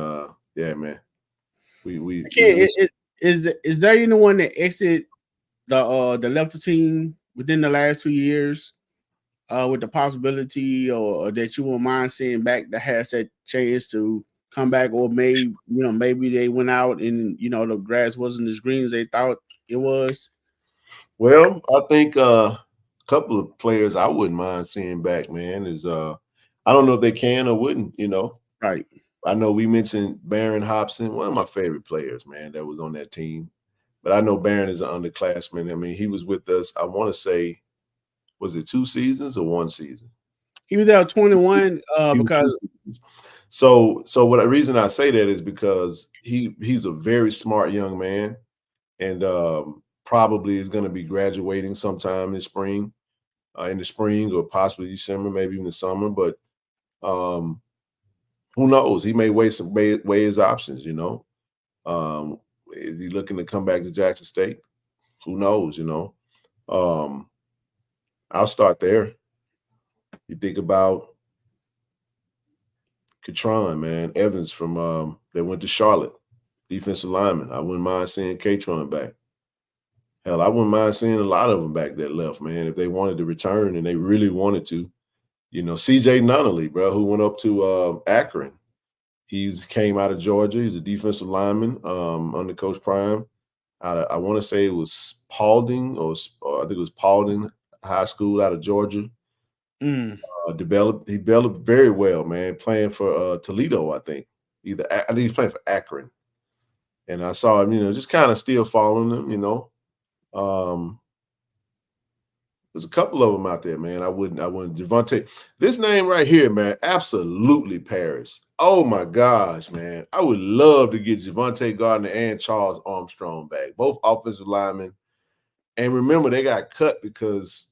yeah, man. Is there anyone that exited the left team within the last 2 years with the possibility or that you won't mind seeing back that has that chance to come back, or maybe they went out and the grass wasn't as green as they thought it was? Well, I think couple of players I wouldn't mind seeing back, man, is I don't know if they can or wouldn't, Right. I know we mentioned Baron Hobson, one of my favorite players, man, that was on that team. But I know Baron is an underclassman. I mean, he was with us, I want to say, was it 2 seasons or 1 season? He was there 21 because so what the reason I say that is because he's a very smart young man, and probably is going to be graduating sometime in the spring or possibly December, maybe even the summer. But who knows? He may weigh his options. Is he looking to come back to Jackson State? Who knows? I'll start there. You think about Katron, man, Evans from that went to Charlotte, defensive lineman. I wouldn't mind seeing Katron back. Hell, I wouldn't mind seeing a lot of them back that left, man, if they wanted to return and they really wanted to. CJ Nunnally, bro, who went up to Akron. He came out of Georgia. He's a defensive lineman under Coach Prime. I want to say it was Paulding, or I think it was Paulding High School out of Georgia. He developed very well, man, playing for Toledo, I think. I think he's playing for Akron. And I saw him, just kind of still following him, There's a couple of them out there, man. I wouldn't. Javonte, this name right here, man, absolutely Paris. Oh my gosh, man. I would love to get Javonte Gardner and Charles Armstrong back, both offensive linemen. And remember, they got cut because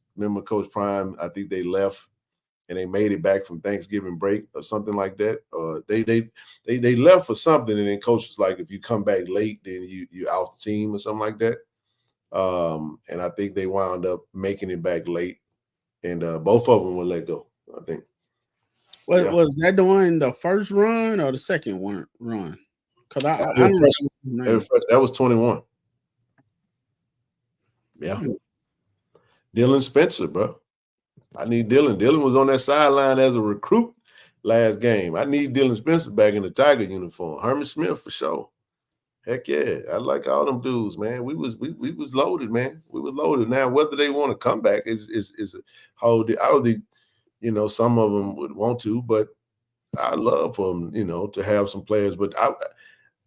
Coach Prime, I think they left and they made it back from Thanksgiving break or something like that. They left for something, and then Coach was like, if you come back late, then you out the team or something like that. And I think they wound up making it back late, and both of them were let go, I think. Was that the one, the first run or the second one run? Because that was 21. Yeah. Dylan Spencer, bro. I need Dylan. Dylan was on that sideline as a recruit last game. I need Dylan Spencer back in the Tiger uniform. Herman Smith for sure. Heck yeah. I like all them dudes, man. We was loaded, man. We was loaded. Now, whether they want to come back is a whole I don't think, some of them would want to, but I love for them, to have some players. But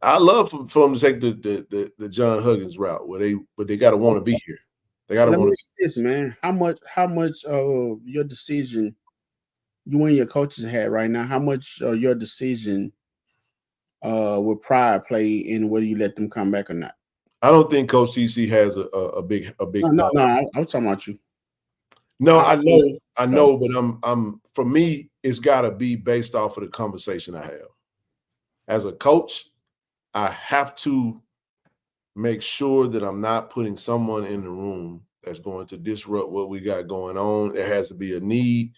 I love for them to take the John Huggins route but they gotta want to be here. They gotta want to be this, man. How much of your decision you and your coaches had right now, how much of your decision with pride play in whether you let them come back or not? I don't think Coach TC has a big. No, I was talking about you. No, I know, but I'm for me, it's got to be based off of the conversation I have. As a coach, I have to make sure that I'm not putting someone in the room that's going to disrupt what we got going on. There has to be a need,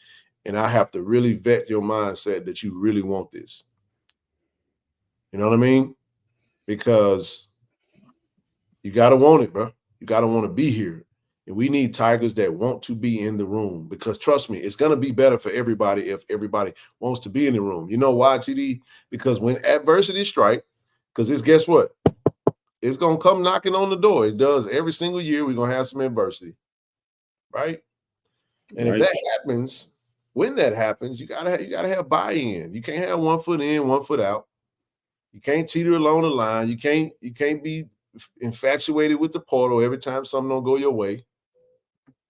and I have to really vet your mindset that you really want this. You know what I mean? Because you got to want it, bro. You got to want to be here. And we need Tigers that want to be in the room, because trust me, it's going to be better for everybody if everybody wants to be in the room. You know why, TD? Because when adversity strikes, because it's, guess what? It's going to come knocking on the door. It does every single year. We're going to have some adversity, right? And if that happens, when that happens, you gotta have buy-in. You can't have 1 foot in, 1 foot out. You can't teeter along the line. You can't be infatuated with the portal every time something don't go your way.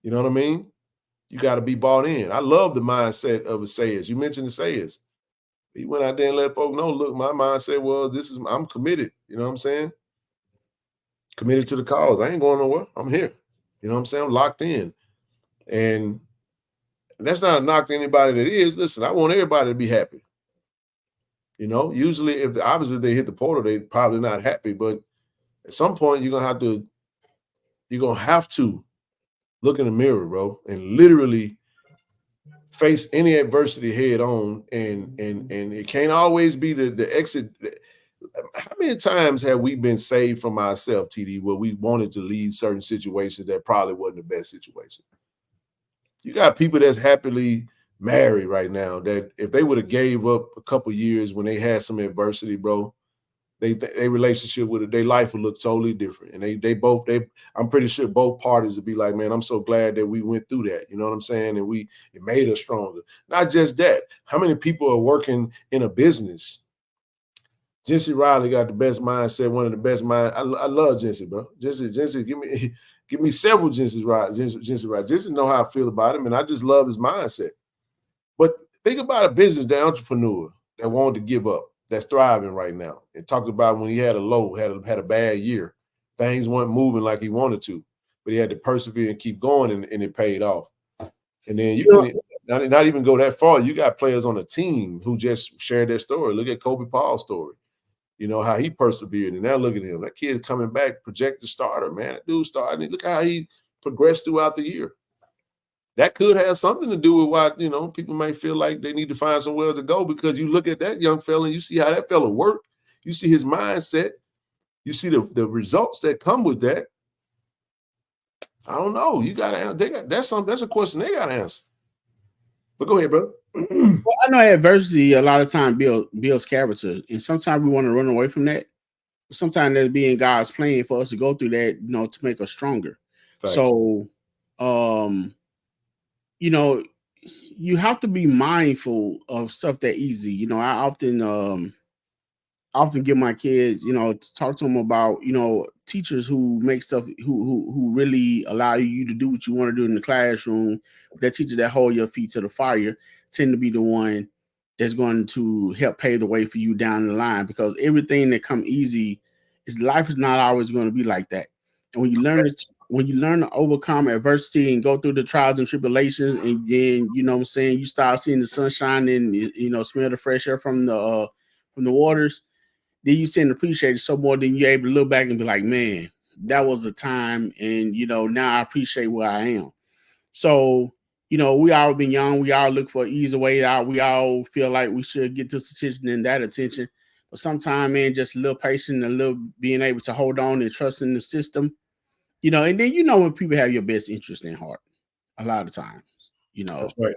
You know what I mean? You got to be bought in. I love the mindset of a Sayers. You mentioned the Sayers. He went out there and let folks know, look, my mindset was I'm committed. You know what I'm saying? Committed to the cause. I ain't going nowhere. I'm here. You know what I'm saying? I'm locked in. And that's not a knock to anybody that is. Listen, I want everybody to be happy. You know, usually if they hit the portal, they're probably not happy. But at some point, you're gonna have to look in the mirror, bro, and literally face any adversity head on. And it can't always be the exit. How many times have we been saved from ourselves, TD, where we wanted to leave certain situations that probably wasn't the best situation? You got people that's happily married right now that if they would have gave up a couple years when they had some adversity, bro, their relationship with it, their life would look totally different. And I'm pretty sure both parties would be like, man, I'm so glad that we went through that. You know what I'm saying? And it made us stronger. Not just that. How many people are working in a business? Jency Riley got the best mindset, one of the best minds. I love Jency, bro. Jency, give me several Jency Riley. Jency know how I feel about him, and I just love his mindset. But think about a business, the entrepreneur that wanted to give up, that's thriving right now, and talked about when he had a low, had a bad year. Things weren't moving like he wanted to, but he had to persevere and keep going, and it paid off. And then you can not even go that far. You got players on the team who just shared their story. Look at Kobe Paul's story. You know, how he persevered, and now look at him. That kid coming back, projected starter, man. That dude started. Look how he progressed throughout the year. That could have something to do with why, you know, people may feel like they need to find somewhere to go, because you look at that young fella and you see how that fella worked. You see his mindset. You see the results that come with that. I don't know. You got to. That's a question they got to answer. But go ahead, brother. Well, I know adversity a lot of time builds character, and sometimes we want to run away from that. Sometimes there's being God's plan for us to go through that, you know, to make us stronger. Thanks. So, you know, you have to be mindful of stuff that easy. You know, I often give my kids, you know, to talk to them about, you know, teachers who make stuff, who really allow you to do what you want to do in the classroom. That teacher that hold your feet to the fire tend to be the one that's going to help pave the way for you down the line, because everything that come easy, life is not always going to be like that. And when you learn to overcome adversity and go through the trials and tribulations, and then, you know what I'm saying, you start seeing the sunshine and, you know, smell the fresh air from the waters, then you tend to appreciate it so more than you're able to look back and be like, man, that was the time. And, you know, now I appreciate where I am. So, you know, we all been young. We all look for an easy way out. We all feel like we should get this attention and that attention. But sometimes, man, just a little patience, a little being able to hold on and trust in the system, you know, and then, you know, when people have your best interest in heart, a lot of times, you know. That's right.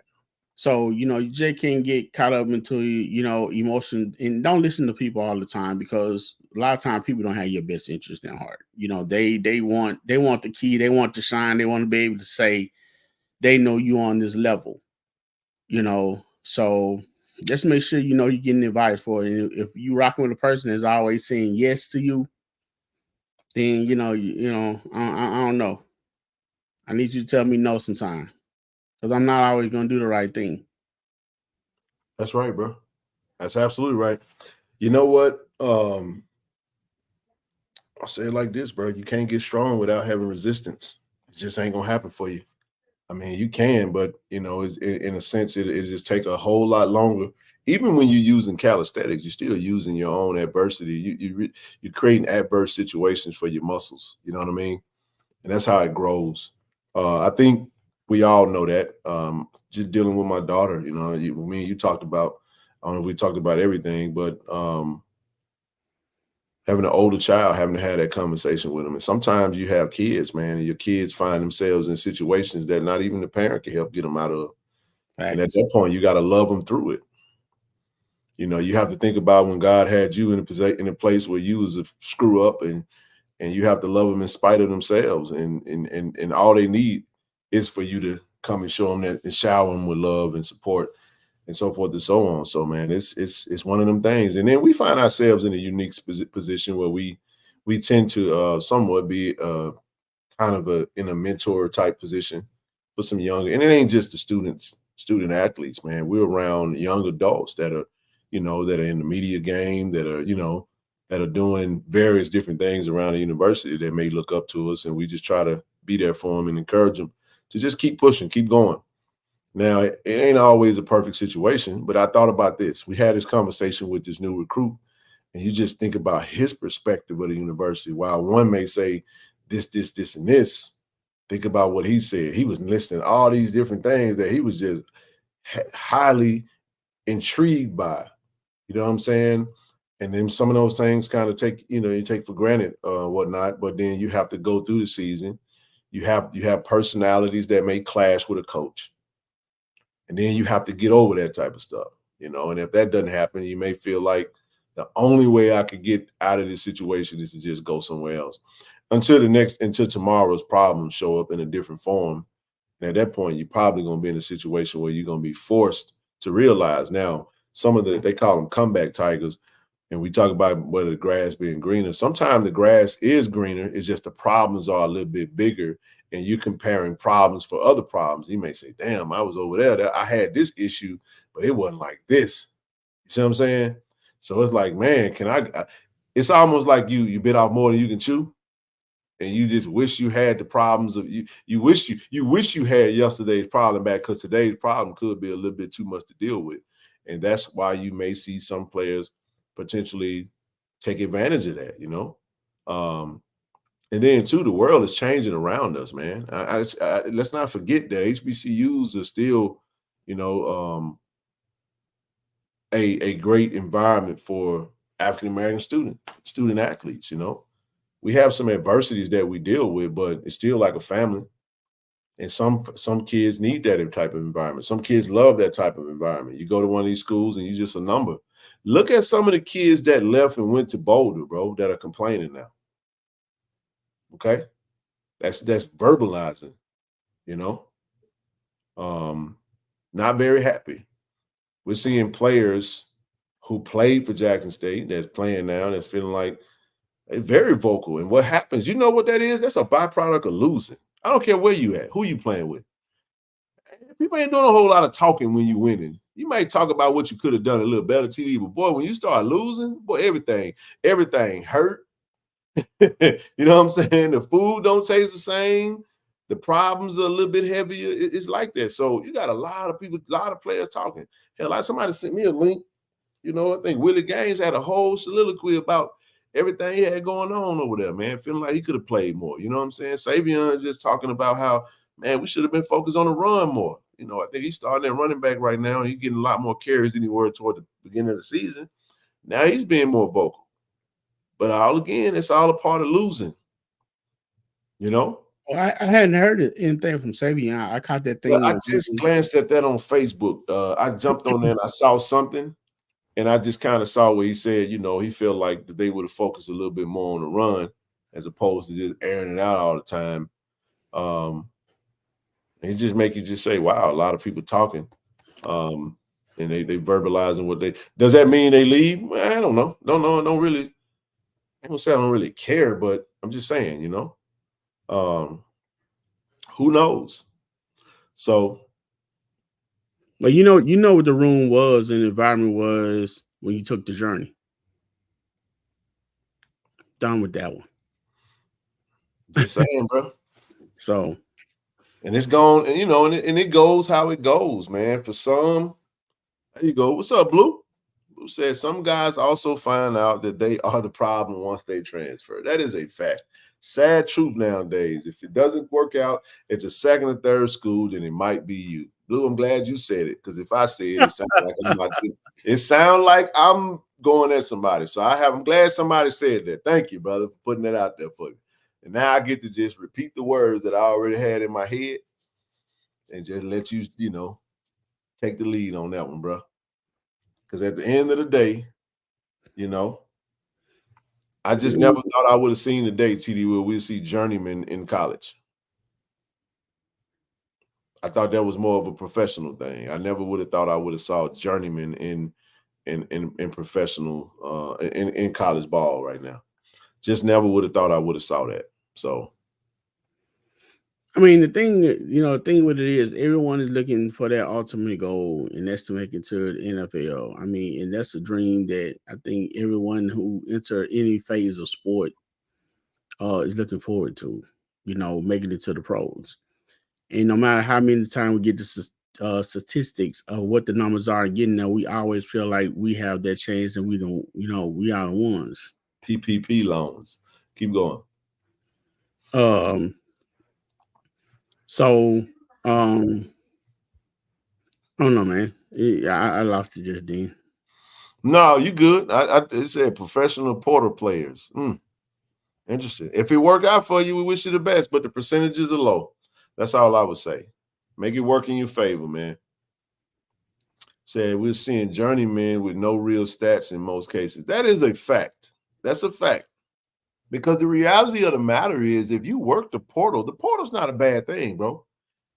So, you know, you just can't get caught up into, you know, emotion, and don't listen to people all the time, because a lot of times people don't have your best interest in heart. You know, they want the key, they want to shine, they want to be able to say they know you on this level, you know. So just make sure, you know, you're getting advice for it. And if you rocking with a person that's always saying yes to you, then, you know, I don't know. I need you to tell me no sometime, because I'm not always going to do the right thing. That's right, bro. That's absolutely right. You know what? I'll say it like this, bro. You can't get strong without having resistance. It just ain't going to happen for you. I mean, you can, but, you know, in a sense, it just take a whole lot longer, even when you're using calisthenics, you're still using your own adversity. You're creating adverse situations for your muscles. You know what I mean? And that's how it grows. I think we all know that. Just dealing with my daughter, you know, me and you talked about. I don't know if we talked about everything, but having an older child, having to have that conversation with them. And sometimes you have kids, man, and your kids find themselves in situations that not even the parent can help get them out of. Thanks. And at that point, you got to love them through it. You know, you have to think about when God had you in a place where you was a screw up, and you have to love them in spite of themselves. And all they need is for you to come and show them that and shower them with love and support and so forth and so on. So, man, it's one of them things. And then we find ourselves in a unique position where we tend to somewhat be kind of in a mentor type position for some younger. And it ain't just the student athletes, man. We're around young adults that are, you know, that are in the media game, that are, you know, that are doing various different things around the university that may look up to us. And we just try to be there for them and encourage them to just keep pushing, keep going. Now, it ain't always a perfect situation, but I thought about this. We had this conversation with this new recruit, and you just think about his perspective of the university. While one may say this, and this, think about what he said. He was listing all these different things that he was just highly intrigued by. You know what I'm saying? And then some of those things kind of you take for granted, whatnot. But then you have to go through the season. You have personalities that may clash with a coach. And then you have to get over that type of stuff, you know. And if that doesn't happen, you may feel like the only way I could get out of this situation is to just go somewhere else until tomorrow's problems show up in a different form. And at that point, you're probably going to be in a situation where you're going to be forced to realize now some of they call them comeback tigers. And we talk about whether the grass being greener. Sometimes the grass is greener. It's just the problems are a little bit bigger. And you're comparing problems for other problems. You may say, damn, I was over there. I had this issue, but it wasn't like this. You see what I'm saying? So it's like, man, it's almost like you bit off more than you can chew. And you just wish you had the problems of you wish you had yesterday's problem back, because today's problem could be a little bit too much to deal with. And that's why you may see some players potentially take advantage of that, you know? And then, too, the world is changing around us, man. Let's not forget that HBCUs are still, you know, a great environment for African-American student athletes, you know. We have some adversities that we deal with, but it's still like a family. And some kids need that type of environment. Some kids love that type of environment. You go to one of these schools and you're just a number. Look at some of the kids that left and went to Boulder, bro, that are complaining now. Okay? That's verbalizing, you know. Not very happy. We're seeing players who played for Jackson State that's playing now that's feeling like they're very vocal. And what happens, you know what that is? That's a byproduct of losing. I don't care where you at, who you playing with. People ain't doing a whole lot of talking when you winning. You might talk about what you could have done a little better, TD, but boy, when you start losing, boy, everything hurt. You know what I'm saying? The food don't taste the same. The problems are a little bit heavier. It's like that. So you got a lot of people, a lot of players talking. Hell, like somebody sent me a link. You know, I think Willie Gaines had a whole soliloquy about everything he had going on over there, man. Feeling like he could have played more. You know what I'm saying? Savion just talking about how, man, we should have been focused on the run more. You know, I think he's starting at running back right now, and he's getting a lot more carries than he were toward the beginning of the season. Now he's being more vocal. But it's all a part of losing. You know? Well, I hadn't heard anything from Savion. I caught that thing. Well, I just glanced at that on Facebook. I jumped on there and I saw something, and I just kind of saw where he said, you know, he felt like they would have focused a little bit more on the run as opposed to just airing it out all the time. And it just make you just say, wow, a lot of people talking. And they verbalizing what they – does that mean they leave? Well, I don't know. Don't really – I'm going to say I don't really care, but I'm just saying, you know. Who knows? So, but you know what the room was and the environment was when you took the journey. Done with that one. Just saying, bro. So, and it's gone, and you know, and it goes how it goes, man. For some, There you go. What's up, Blue? Blue says some guys also find out that they are the problem once they transfer. That is a fact. Sad truth nowadays. If it doesn't work out at your second or third school, then it might be you. Blue, I'm glad you said it, because if I say it, it sounds like I'm not. It sounds like I'm going at somebody. So I'm glad somebody said that. Thank you, brother, for putting that out there for me. And now I get to just repeat the words that I already had in my head and just let you, take the lead on that one, bro. Because at the end of the day, I just never thought I would have seen the day, TD, where we'd see journeymen in college. I thought that was more of a professional thing. I never would have thought I would have saw journeymen in professional in college ball right now. Just never would have thought I would have saw that. So, I mean, the thing with it is everyone is looking for that ultimate goal, and that's to make it to the NFL. I mean, and that's a dream that I think everyone who enter any phase of sport is looking forward to, making it to the pros. And no matter how many times we get the statistics of what the numbers are and getting there, we always feel like we have that chance and we don't, we are the ones. PPP loans. Keep going. So, I don't know, man. I lost it just then. No, you good. It said professional portal players. Interesting. If it work out for you, we wish you the best, but the percentages are low. That's all I would say. Make it work in your favor, man. Said we're seeing journeymen with no real stats in most cases. That is a fact. That's a fact. Because the reality of the matter is, if you work the portal's not a bad thing, bro.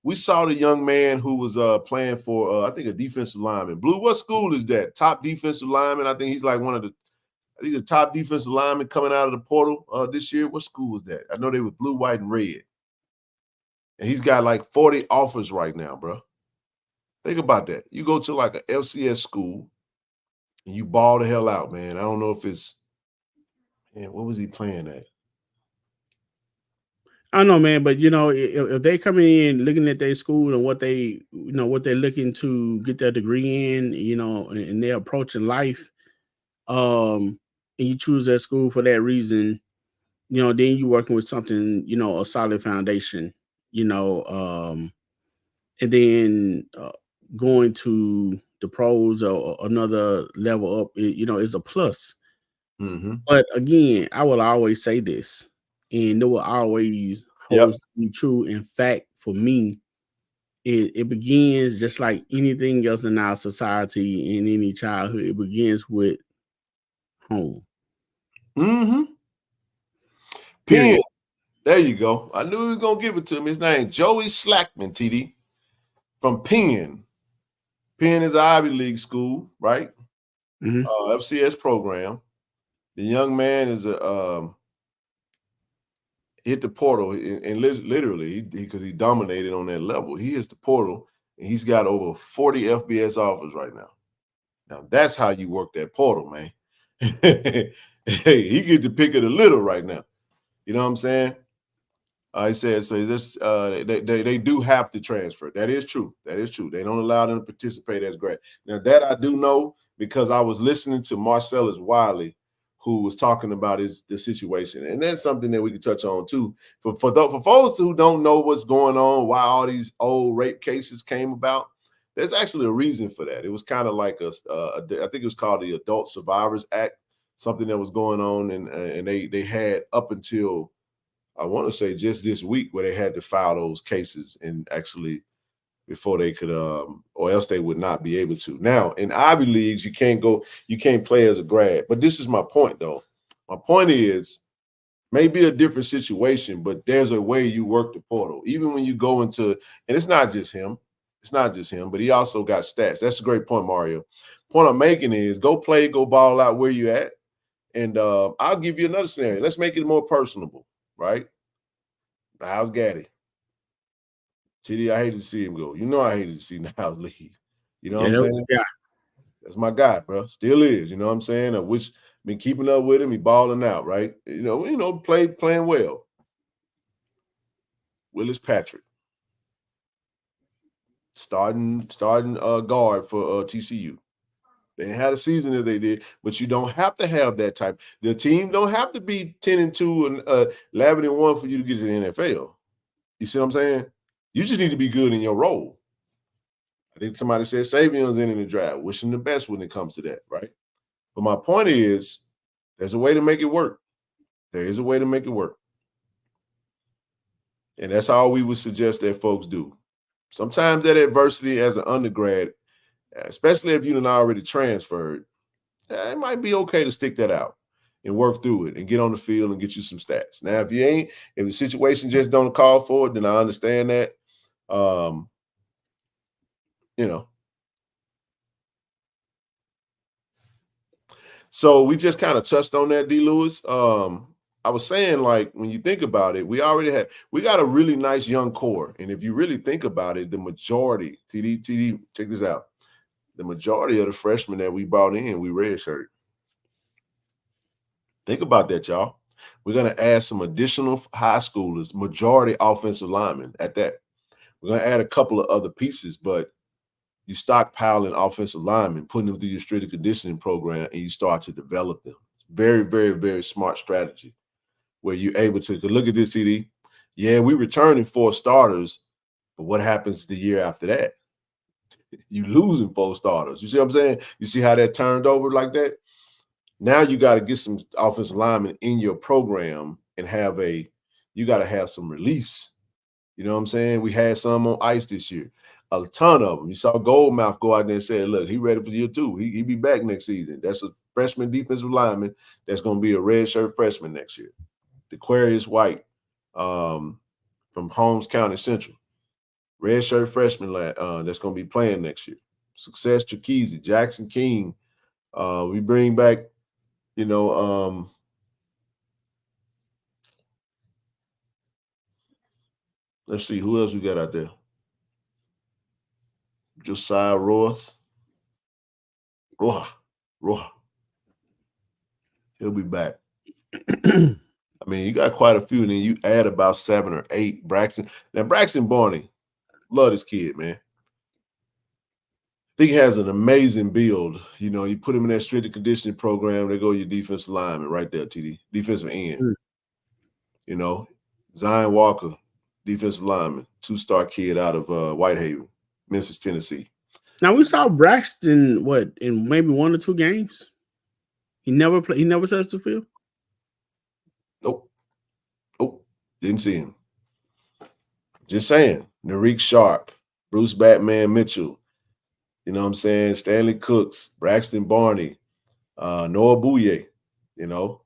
We saw the young man who was playing for, I think, a defensive lineman. Blue, what school is that? Top defensive lineman. I think he's like the top defensive lineman coming out of the portal this year. What school was that? I know they were blue, white, and red. And he's got like 40 offers right now, bro. Think about that. You go to like an FCS school and you ball the hell out, man. I don't know if it's, man, what was he playing at? I don't know, man, but if they coming in looking at their school and what they, what they're looking to get their degree in, and they're approaching life, and you choose that school for that reason, then you're working with something, a solid foundation, and then going to the pros or another level up, is a plus. Mm-hmm. But again, I will always say this, and it will always holds to be true. In fact, for me, it begins just like anything else in our society, in any childhood. It begins with home. Mm-hmm. Penn. There you go. I knew he was gonna give it to me. His name Joey Slackman, TD, from Penn. Penn is an Ivy League school, right? Mm-hmm. FCS program. The young man is hit the portal and literally because he dominated on that level. He hits the portal and he's got over 40 FBS offers right now. Now that's how you work that portal, man. Hey, he get the pick of the litter right now. You know what I'm saying? I said so. This they do have to transfer. That is true. That is true. They don't allow them to participate as grad. Now that I do know because I was listening to Marcellus Wiley, who was talking about the situation, and that's something that we can touch on too. For folks who don't know what's going on, why all these old rape cases came about, there's actually a reason for that. It was kind of like I think it was called the Adult Survivors Act, something that was going on, and they had up until I want to say just this week where they had to file those cases and actually before they could or else they would not be able to. Now in Ivy Leagues, you can't play as a grad. But this is my point though. My point is maybe a different situation, but there's a way you work the portal. Even when you go into, and it's not just him, but he also got stats. That's a great point, Mario. Point I'm making is go play, go ball out where you at. And I'll give you another scenario. Let's make it more personable. Right? How's Gaddy? TD, I hated to see him go. You know I hated to see Niles leave. You know what I'm saying? That's my guy, bro. Still is. You know what I'm saying? Been keeping up with him. He balling out, right? Playing well. Willis Patrick. Starting guard for TCU. They didn't have a season that they did, but you don't have to have that type. The team don't have to be 10-2 and 11-1 for you to get to the NFL. You see what I'm saying? You just need to be good in your role. I think somebody said Savion's in the draft. Wish him the best when it comes to that, right? But my point is, there's a way to make it work. There is a way to make it work. And that's all we would suggest that folks do. Sometimes that adversity as an undergrad, especially if you done already transferred, it might be okay to stick that out and work through it and get on the field and get you some stats. Now, if the situation just don't call for it, then I understand that. So we just kind of touched on that, D. Lewis. I was saying, like, when you think about it, we got a really nice young core. And if you really think about it, the majority, TD, check this out. The majority of the freshmen that we brought in, we redshirt. Think about that, y'all. We're going to add some additional high schoolers, majority offensive linemen at that. We're going to add a couple of other pieces, but you stockpiling offensive linemen, putting them through your strength and conditioning program, and you start to develop them. Very, very, very smart strategy where you're able to look at this, CD. Yeah, we're returning 4 starters, but what happens the year after that? You losing 4 starters. You see what I'm saying? You see how that turned over like that? Now you got to get some offensive linemen in your program and you got to have some reliefs. You know what I'm saying? We had some on ice this year. A ton of them. You saw Goldmouth go out there and say, look, he ready for year 2. He be back next season. That's a freshman defensive lineman that's going to be a redshirt freshman next year. Aquarius White from Holmes County Central. Redshirt freshman that's going to be playing next year. Success Trikese, Jackson King. We bring back, let's see, who else we got out there? Josiah Rojas. Roja. He'll be back. I mean, you got quite a few, and then you add about 7 or 8. Braxton. Now, Braxton Barney, love this kid, man. I think he has an amazing build. You put him in that strength and conditioning program, they go your defensive lineman right there, TD. Defensive end. Zion Walker, defensive lineman, 2-star kid out of Whitehaven, Memphis, Tennessee. Now, we saw Braxton, in maybe 1 or 2 games? He never touched the field? Nope. Didn't see him. Just saying. Narik Sharp, Bruce Batman Mitchell, you know what I'm saying? Stanley Cooks, Braxton Barney, Noah Bouye, you're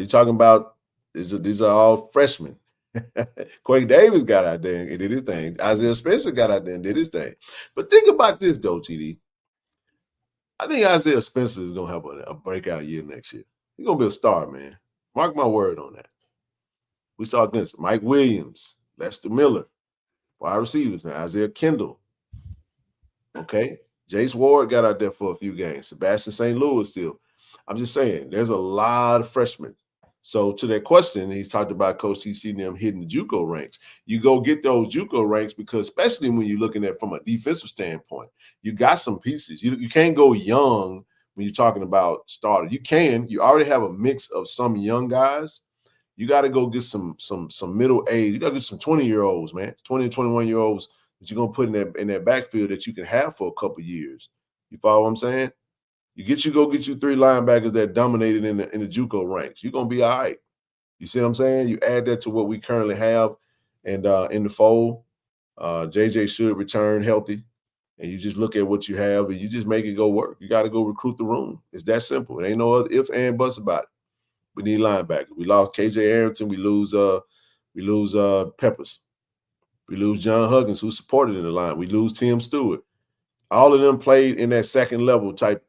talking about these are all freshmen. Quake Davis got out there and did his thing. Isaiah Spencer got out there and did his thing. But think about this, though, TD. I think Isaiah Spencer is going to have a breakout year next year. He's going to be a star, man. Mark my word on that. We saw against Mike Williams, Lester Miller, wide receivers now, Isaiah Kendall. Okay. Jace Ward got out there for a few games. Sebastian St. Louis still. I'm just saying, there's a lot of freshmen. So to that question, he's talked about Coach TC and them hitting the JUCO ranks. You go get those JUCO ranks because especially when you're looking at from a defensive standpoint, you got some pieces. You can't go young when you're talking about starter. You already have a mix of some young guys. You got to go get some middle age. You got to get some 20-year-olds, man, 20 and 21-year-olds that you're going to put in that backfield that you can have for a couple of years. You follow what I'm saying? Go get you 3 linebackers that dominated in the JUCO ranks. You're gonna be all right. You see what I'm saying? You add that to what we currently have, and in the fold, JJ should return healthy, and you just look at what you have and you just make it go work. You got to go recruit the room. It's that simple. It ain't no other if and buts about it. We need linebackers. We lost KJ Arrington. We lose Peppers. We lose John Huggins, who supported in the line. We lose Tim Stewart. All of them played in that second level type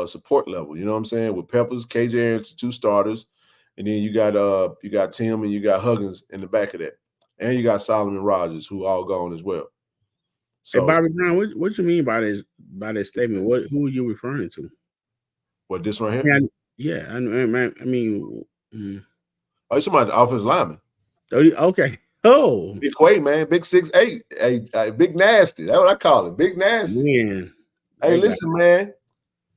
support level. You know what I'm saying? With Peppers, KJ Arrington, 2 starters, and then you got Tim and you got Huggins in the back of that, and you got Solomon Rogers, who all gone as well. So, hey, Bobby Brown, what you mean by this statement? Who are you referring to? What, this right here? Yeah, I mean, oh, you talking about the offensive lineman? Okay. Oh, Big Quay, man, big 6'8", a big nasty. That's what I call him, big nasty. Man. Hey, listen, man.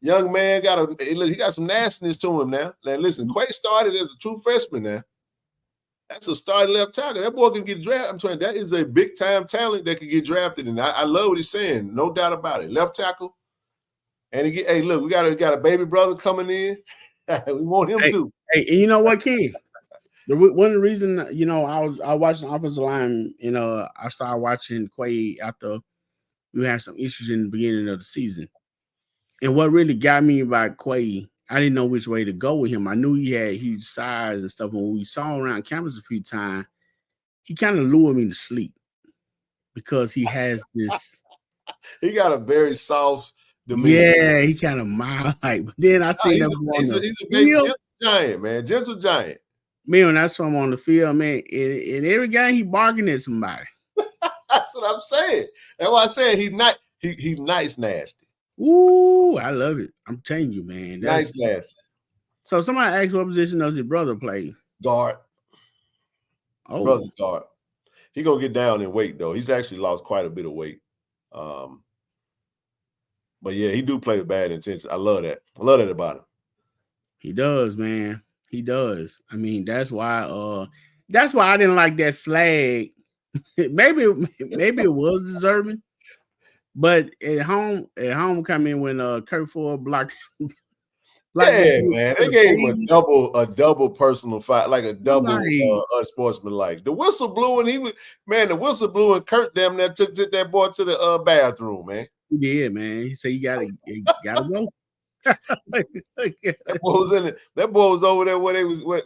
young man he got some nastiness to him now. Now listen, Quay started as a true freshman now. That's a starting left tackle. That boy can get drafted. I'm telling you, that is a big time talent that can get drafted. And I love what he's saying. No doubt about it. Left tackle. And hey, look, we got a baby brother coming in. We want him too. Hey, and you know what, Ken? One of the reasons, you know, I was watching offensive line, you know, I started watching Quay after we had some issues in the beginning of the season. And what really got me about Quay, I didn't know which way to go with him. I knew he had huge size and stuff. When we saw him around campus a few times, he kind of lured me to sleep because he has this. He got a very soft demeanor. Yeah, he kind of mild like. But then I seen him on the he's a big gentle giant, man. Gentle giant. Man, when I saw him on the field, man, and every guy he barking at somebody. That's what I'm saying. That's why I said he's nice nasty. Ooh, I love it. I'm telling you, man. Nice nasty. So somebody asked what position does his brother play? Guard. Oh, brother's guard. He gonna get down in weight though. He's actually lost quite a bit of weight. But yeah, he do play with bad intention. I love that. I love that about him. He does, man. He does. I mean, that's why I didn't like that flag. maybe it was deserving, but at homecoming when Kurt Ford blocked. Yeah, man, they gave him a double personal fight, like a double unsportsmanlike. The whistle blew and the whistle blew and Kurt damn near took that boy to the bathroom, man. He did, man. He said you gotta go. That boy was in it. That boy was over there where they was with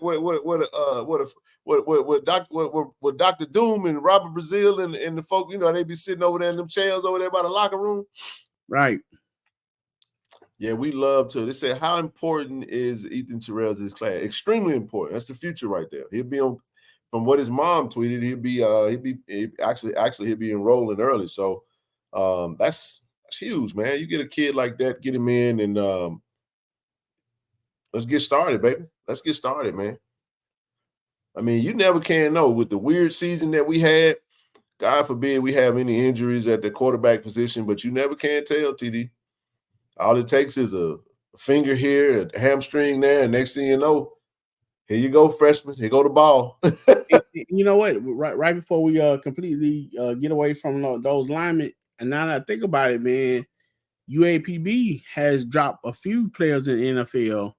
Dr. Doom and Robert Brazil and the folk, you know, they be sitting over there in them chairs over there by the locker room. Right. Yeah, we love to. They say, how important is Ethan Terrell to this class? Extremely important. That's the future right there. He'll be on, from what his mom tweeted, he'll be enrolling early. So that's huge, man. You get a kid like that, get him in, and let's get started, baby. Let's get started, man. I mean, you never can know with the weird season that we had. God forbid we have any injuries at the quarterback position, but you never can tell, TD. All it takes is a finger here, a hamstring there, and next thing you know, here you go, freshman. Here go the ball. You know what? Right before we completely get away from those linemen, and now that I think about it, man, UAPB has dropped a few players in the NFL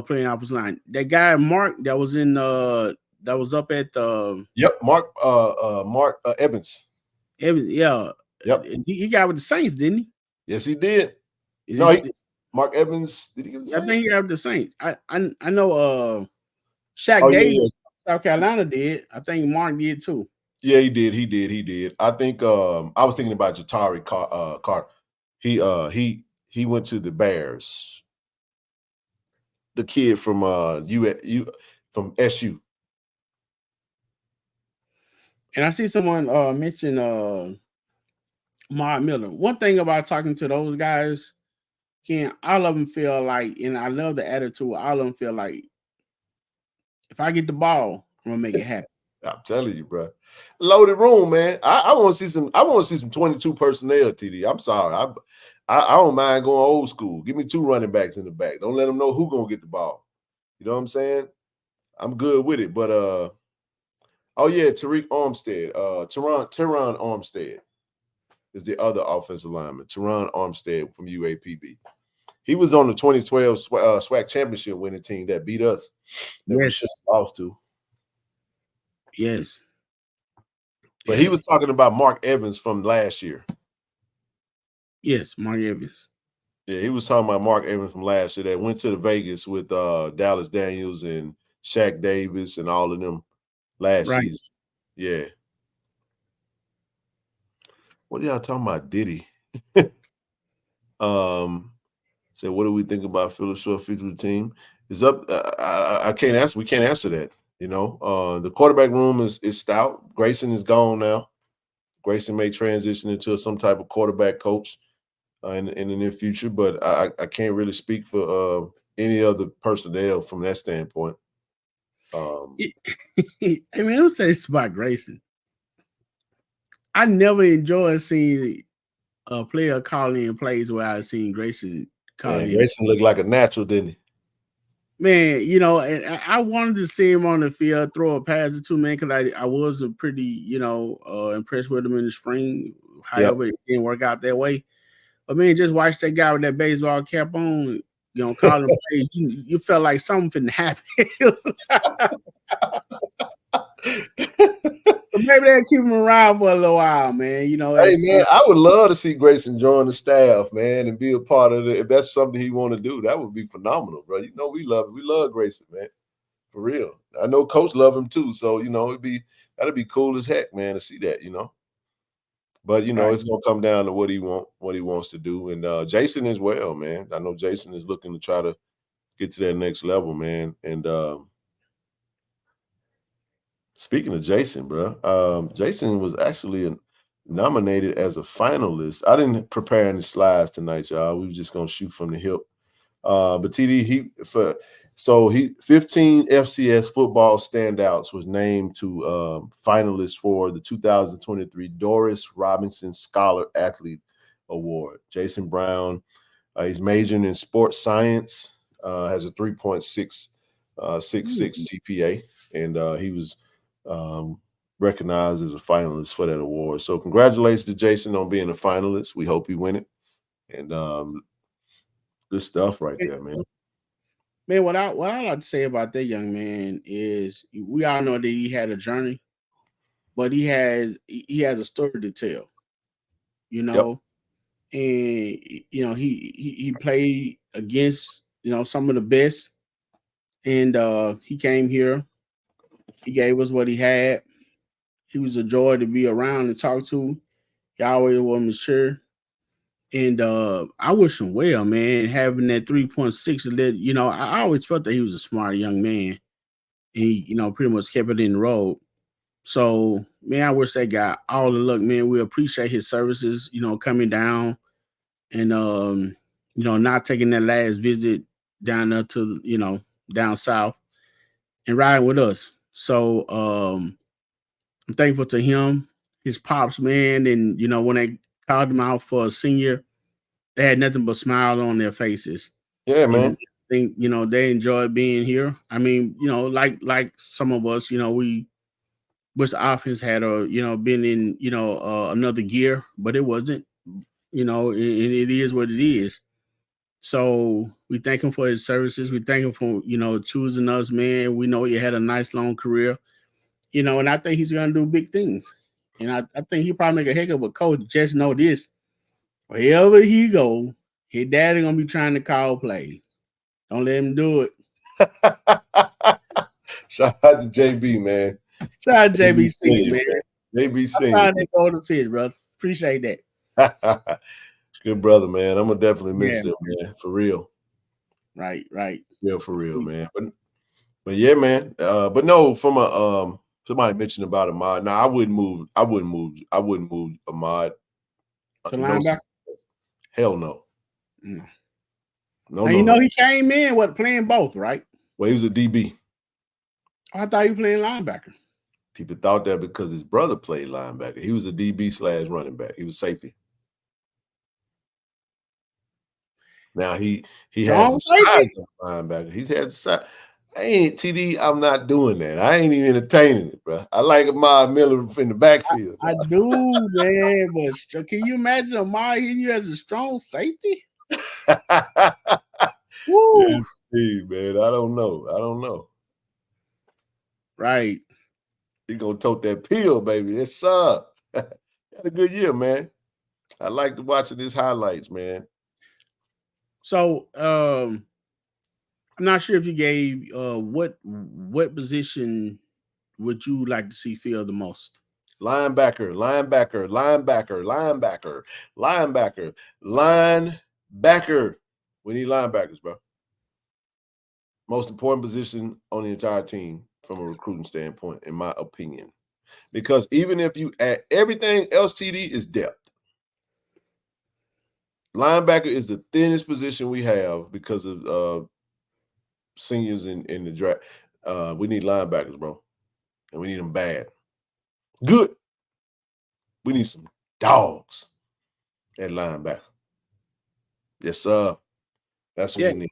playing offensive line. That guy Mark that was up at the Mark Evans. Evans, yeah. Yep. He got with the Saints, didn't he? Yes, he did. Mark Evans, did he get the Saints? I think he got with the Saints. I know Shaq Davis, South Carolina did. I think Mark did too. Yeah, he did. I think I was thinking about Jatari Carter. He went to the Bears. The kid from from SU. And I see someone mention Mark Miller. One thing about talking to those guys, Ken, all of them feel like, and I love the attitude, all of them feel like if I get the ball, I'm gonna make it happen. I'm telling you, bro. Loaded room, man. I want to see some. I want to see some 22 personnel, TD. I'm sorry. I don't mind going old school. Give me 2 running backs in the back. Don't let them know who gonna get the ball. You know what I'm saying? I'm good with it. But oh yeah, Tariq Armstead, Teron Armstead is the other offensive lineman. Teron Armstead from UAPB. He was on the 2012 SWAC championship winning team that beat us. That we should have lost to. Yes. But he was talking about Mark Evans from last year. Yes, Mark Evans. Yeah, he was talking about Mark Evans from last year that went to the Vegas with Dallas Daniels and Shaq Davis and all of them last season. Yeah. What are y'all talking about, Diddy? Say, what do we think about Philip Short future with the team? It's up. I can't answer. We can't answer that. You know, the quarterback room is stout. Grayson is gone now. Grayson may transition into some type of quarterback coach in the near future, but I can't really speak for any other personnel from that standpoint. I mean, I don't say this about Grayson. I never enjoyed seeing a player call in plays where I've seen Grayson Man, Grayson looked like a natural, didn't he? Man, and I wanted to see him on the field throw a pass or two, man, because I was pretty, impressed with him in the spring. However, It didn't work out that way. But man, just watch that guy with that baseball cap on, calling plays. You felt like something happened. But maybe they'll keep him around for a little while, man. Hey, man, I would love to see Grayson join the staff, man, and be a part of it. If that's something he want to do, that would be phenomenal, bro. We love it. We love Grayson, man, for real. I know Coach love him too, so that'd be cool as heck, man, to see that, But it's gonna come down to what he wants to do, and Jason as well, man. I know Jason is looking to try to get to that next level, man, and. Speaking of Jason, bro, Jason was actually nominated as a finalist. I didn't prepare any slides tonight, y'all. We were just gonna shoot from the hip. But TD, 15 FCS football standouts was named to finalists for the 2023 Doris Robinson Scholar Athlete Award. Jason Brown, he's majoring in sports science, has a 3.66 GPA, and he was recognized as a finalist for that award. So congratulations to Jason on being a finalist. We hope he win it. And good stuff right there, man. Man, what I like to say about that young man is we all know that he had a journey, but he has a story to tell. And he played against some of the best, and he came here. He gave us what he had. He was a joy to be around and talk to. He always was mature. And I wish him well, man. Having that 3.6, I always felt that he was a smart young man. And he, pretty much kept it in the road. So, man, I wish that guy all the luck, man. We appreciate his services, coming down and, not taking that last visit down there to, down south and riding with us. So, I'm thankful to him, his pops, man. And, when they called him out for a senior, they had nothing but smile on their faces. Yeah, man. And I think, they enjoyed being here. I mean, like some of us, we wish the offense had been in, another gear, but it wasn't, and it is what it is. So we thank him for his services. We thank him for, choosing us, man. We know he had a nice long career, and I think he's going to do big things. And I think he probably make a heck of a coach. Just know this, wherever he go, his daddy going to be trying to call play. Don't let him do it. Shout out to JB, man. Shout out to JBC, man. JBC. I'm trying to go to fish, brother. Appreciate that. Good brother, man. I'm gonna definitely miss him, man. For real. Right. Yeah, for real, man. But yeah, man. But no, from a somebody mentioned about Ahmad. Now I wouldn't move Ahmad to linebacker. Hell no. No. He came in playing both, right? Well, he was a DB. I thought he was playing linebacker. People thought that because his brother played linebacker. He was a DB / running back. He was safety. Now he has a size of linebacker. He has a size. TD. I'm not doing that. I ain't even entertaining it, bro. I like Ahmad Miller in the backfield. I do, man. But can you imagine Ahmad hitting you as a strong safety? Woo. Yes, man. I don't know. Right. He gonna tote that pill, baby. It's had a good year, man. I like watching his highlights, man. So I'm not sure if you gave what position would you like to see fill the most? Linebacker. We need linebackers, bro. Most important position on the entire team from a recruiting standpoint, in my opinion. Because even if you add everything else, TD is depth. Linebacker is the thinnest position we have because of seniors in the draft. We need linebackers, bro. And we need them bad. Good. We need some dogs at linebacker. Yes, sir. That's what we need.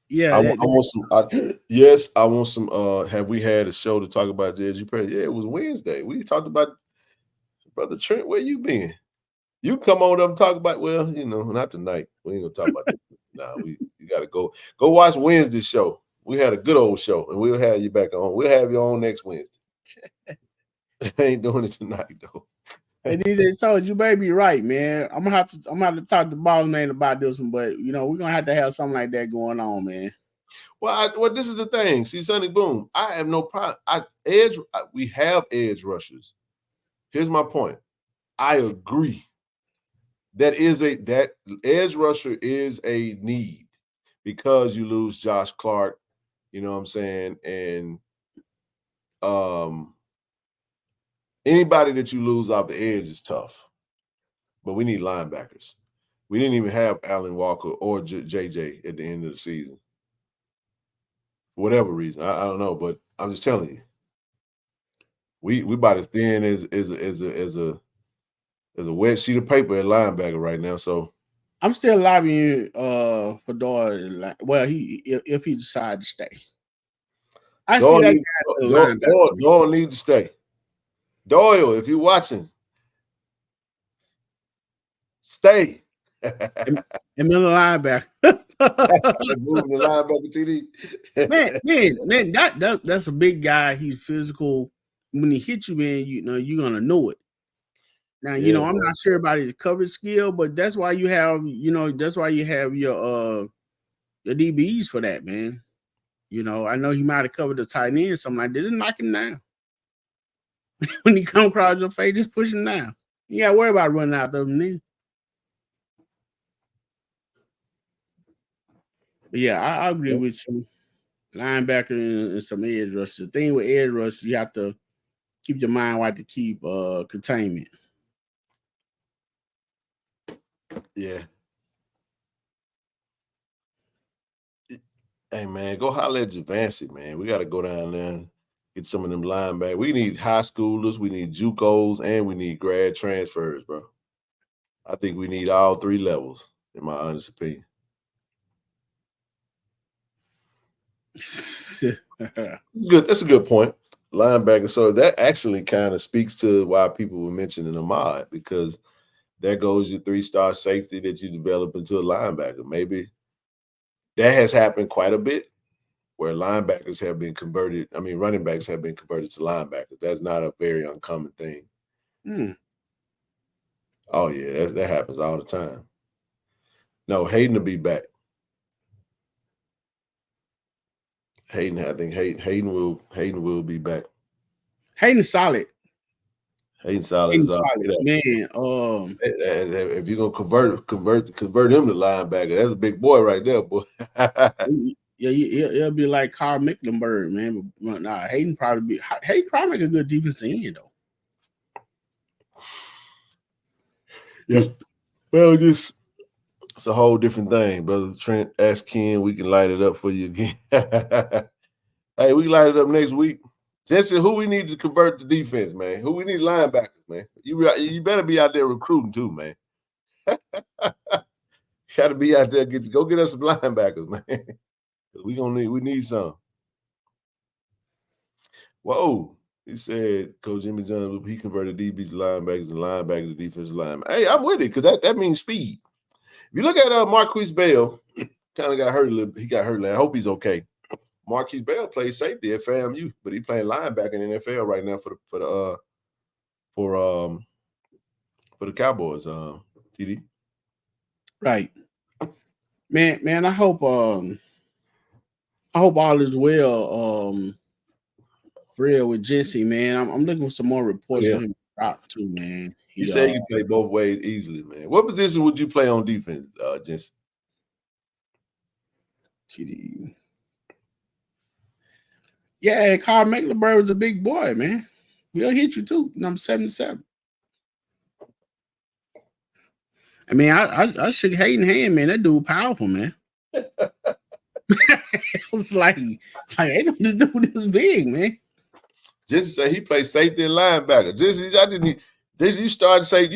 Yeah, I want some. Yes, I want some. Have we had a show to talk about JSU Press? Yeah, it was Wednesday. We talked about Brother Trent. Where you been? You come on up and talk about. Well, not tonight. We ain't gonna talk about that. Nah, you gotta go watch Wednesday's show. We had a good old show, and we'll have you back on. We'll have you on next Wednesday. I ain't doing it tonight though. And DJ told you, may be right, man. I'm gonna have to talk to Ball Man about this one, but we're gonna have to have something like that going on, man. Well, this is the thing. See, Sonny Boom, I have no problem. We have edge rushers. Here's my point. I agree. That edge rusher is a need because you lose Josh Clark, you know what I'm saying? And anybody that you lose off the edge is tough. But we need linebackers. We didn't even have Alan Walker or JJ at the end of the season. For whatever reason. I don't know, but I'm just telling you. We about as thin as a wet sheet of paper at linebacker right now. So I'm still lobbying for Doyle. Well, if he decides to stay. I see that guy. Doyle needs to stay. Doyle, if you're watching, stay. And middle linebacker. Moving the linebacker TD. man, that's a big guy. He's physical. When he hits you, man, you're gonna know it. Now, I'm not sure about his coverage skill, but that's why you have, your DBs for that, man. I know he might have covered the tight end, something like that. Just knock him down. When he come across your face, just push him down. You got to worry about running out of him then. But yeah, I agree with you. Linebacker and some edge rush. The thing with edge rush, you have to keep your mind right to keep containment. Yeah. Hey, man, go holler at Javancy, man. We got to go down there and get some of them linebackers. We need high schoolers, we need JUCOs, and we need grad transfers, bro. I think we need all three levels, in my honest opinion. That's a good point. Linebacker. So that actually kind of speaks to why people were mentioning Ahmad, because there goes your 3-star safety that you develop into a linebacker. Maybe that has happened quite a bit where linebackers have been converted. I mean, running backs have been converted to linebackers. That's not a very uncommon thing. Oh, yeah, that happens all the time. No, Hayden will be back. Hayden will be back. Hayden's solid. Hayden's solid. Man. If you're gonna convert him to linebacker, that's a big boy right there, boy. Yeah, he'll be like Carl Mecklenburg, man. But nah, Hayden probably make a good defensive end though. Yeah. Well, it's a whole different thing, brother. Trent, ask Ken, we can light it up for you again. Hey, we can light it up next week. Jensen, who we need to convert to defense, man? Who we need linebackers, man? You better be out there recruiting too, man. Got to be out there. Go get us some linebackers, man. We need some. Whoa. He said Coach Jimmy Jones, he converted DBs to linebackers and linebackers to defensive linemen. Hey, I'm with it because that means speed. If you look at Marquise Bell, kind of got hurt a little bit. He got hurt. I hope he's okay. Marquise Bell plays safety at FAMU, but he playing linebacker in the NFL right now for the Cowboys. TD. Right, man. I hope all is well. For real with Jesse, man. I'm looking for some more reports from him too, man. You say you can play both ways easily, man. What position would you play on defense, Jesse? TD. Yeah, Carl Mecklenburg was a big boy, man. He'll hit you too. Number 77. I mean, I shook Hayden hand, man. That dude powerful, man. It was like I know this dude is big, man. Jesse said he plays safety and linebacker. Jesse, you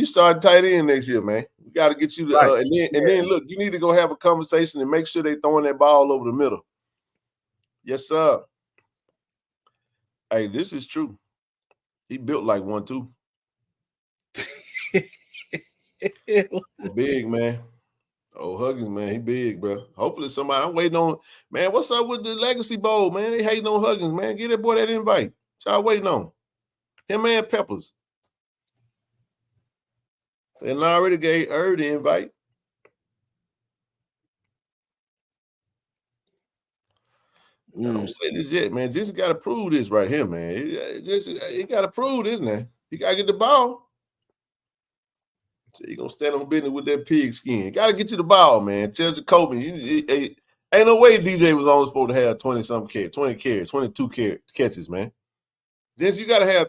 started tight end next year, man. We got to get you to, Right. and then look, you need to go have a conversation and make sure they throwing that ball over the middle. Yes, sir. Hey, this is true. He built like one too. Big man. Oh, Huggins, man, he big, bro. Hopefully somebody. I'm waiting on. Man, what's up with the Legacy Bowl, man? They hating on Huggins, man. Get that boy that invite. Y'all waiting on him and Peppers. They already gave the invite. I don't say this yet, man. Just got to prove this right here, man. He got to prove this now. He got to get the ball. So you gonna stand on business with that pig skin. Got to get you the ball, man. Tell Jacoby, ain't no way DJ was only supposed to have 20-something carries, 20 carries, 22 catches, man. Just you got to have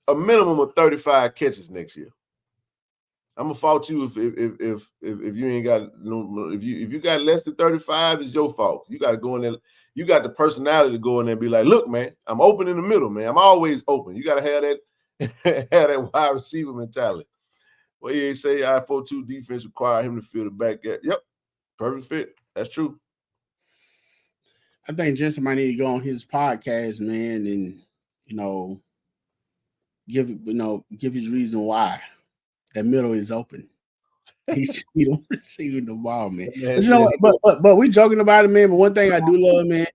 a minimum of 35 catches next year. I'm gonna fault you if you ain't got if you got less than 35, it's your fault. You got to go in there. You got the personality to go in there and be like, look, man, I'm open in the middle, man. I'm always open. You got to have that wide receiver mentality. Well, he say I-4-2 defense require him to fill the back. Yep, perfect fit. That's true. I think Jensen might need to go on his podcast, man, and give his reason why that middle is open. He should be receiving the ball, man. But we joking about it, man. But one thing I do love, man.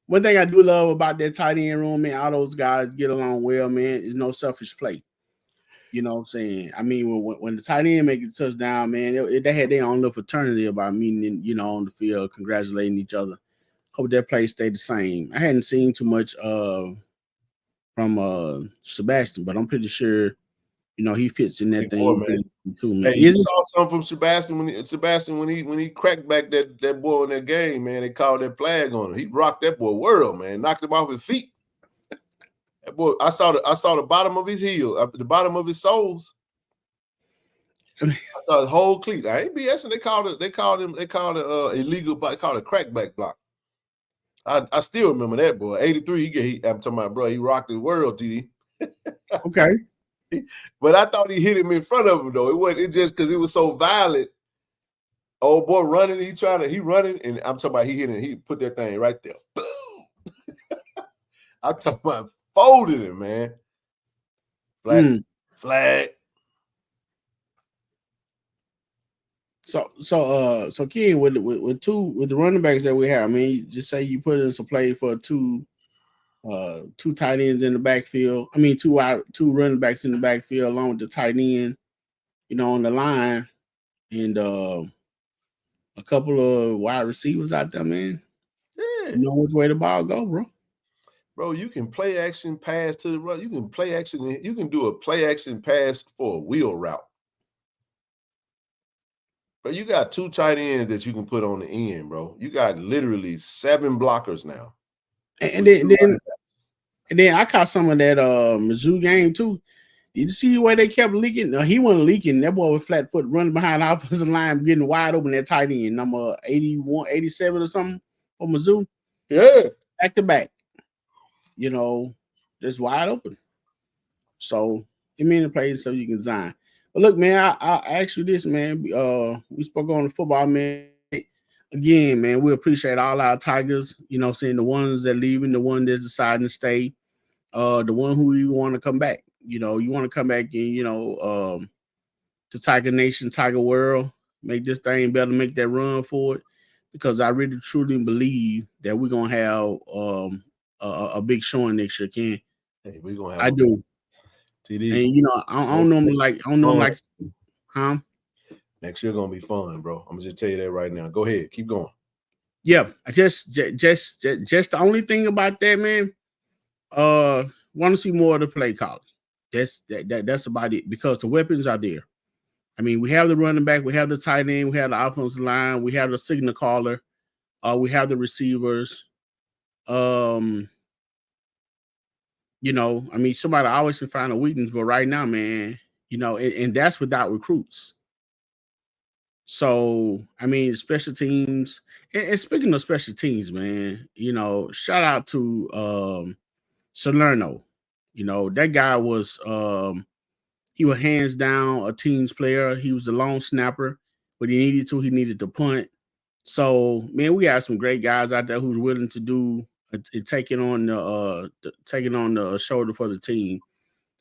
One thing I do love about that tight end room, man, all those guys get along well, man. There's no selfish play. You know what I'm saying? I mean, when the tight end make a touchdown, man, they had their own little fraternity about meeting, on the field, congratulating each other. Hope that play stayed the same. I hadn't seen too much from Sebastian, but I'm pretty sure, he fits in that thing too, man. Hey, you saw something from Sebastian when he cracked back that boy in that game, man. They called that flag on him. He rocked that boy world, man. Knocked him off his feet. That boy, I saw the bottom of his heel, the bottom of his soles. I saw his whole cleat. I ain't BSing. They called it illegal. They called it a crackback block. I still remember that boy. 83. I'm talking about, bro. He rocked the world, TD. Okay. But I thought he hit him in front of him though. It wasn't just because it was so violent. Old boy running, he running, and I'm talking about he hit him. He put that thing right there. Boom. I'm talking about folded him, man. Flag. So Ken, with the running backs that we have, I mean, just say you put in some play for two tight ends in the backfield. I mean, two running backs in the backfield along with the tight end, on the line, and a couple of wide receivers out there, man. Yeah. You know which way the ball go, bro. Bro, you can play action pass to the run. You can play action. You can do a play action pass for a wheel route. But you got two tight ends that you can put on the end, bro. You got literally 7 blockers now. And then I caught some of that Mizzou game too. Did you see the way they kept leaking? No, he wasn't leaking. That boy was flat foot running behind the offensive line, getting wide open. That tight end, number 81, 87 or something for Mizzou. Yeah. Back to back. Just wide open. So it means to play so you can design. But look, man, I ask you this, man. We spoke on the football, man. Again, man, we appreciate all our Tigers, seeing the ones that leaving, the one that's deciding to stay, the one who you want to come back. You want to come back and, to Tiger Nation, Tiger World, make this thing better, make that run for it. Because I really, truly believe that we're going to have a big showing next year, Ken. Hey, we're going to have I do. TD. And, I don't know like, huh? Next year gonna be fun, bro. I'm gonna just tell you that right now. Go ahead, keep going. Yeah, I just the only thing about that, man. Want to see more of the play calling. That's about it, because the weapons are there. I mean, we have the running back, we have the tight end, we have the offensive line, we have the signal caller, we have the receivers. I mean, somebody always can find a weakness, but right now, man, and that's without recruits. So, I mean, special teams, and speaking of special teams, man, shout out to Salerno. That guy was he was hands down a team's player. He was the long snapper, but he needed to punt. So, man, we got some great guys out there who's willing to do taking on the shoulder for the team.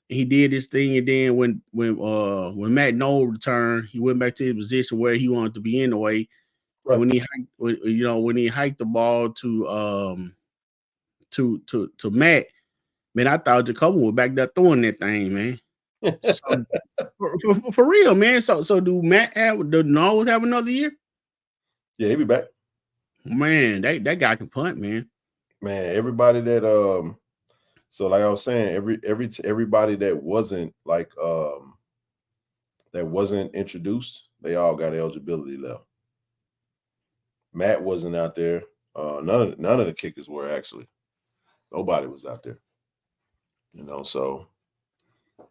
And he did this thing, and then when Matt Noel returned, he went back to his position where he wanted to be anyway. Right. And when he hiked the ball to Matt, man, I thought Jacoby was back there throwing that thing, man. So, for real, man. So do Noel have another year? Yeah, he'll be back. Man, that guy can punt, man. Man, everybody that so like I was saying, everybody that wasn't introduced, they all got eligibility left. Matt wasn't out there. None of the kickers were actually. Nobody was out there. So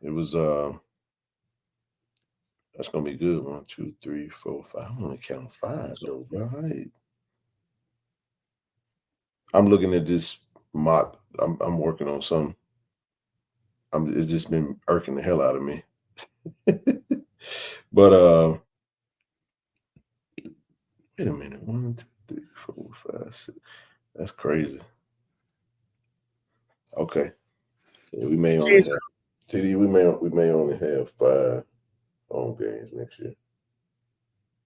it was that's gonna be good. 1, 2, 3, 4, 5. I'm only counting 5 though, bro. I'm looking at this mock. I'm working on something. It's just been irking the hell out of me. But wait a minute. 1, 2, 3, 4, 5, 6. That's crazy. Okay. Yeah, we may only have TD. We may only have 5 home games next year.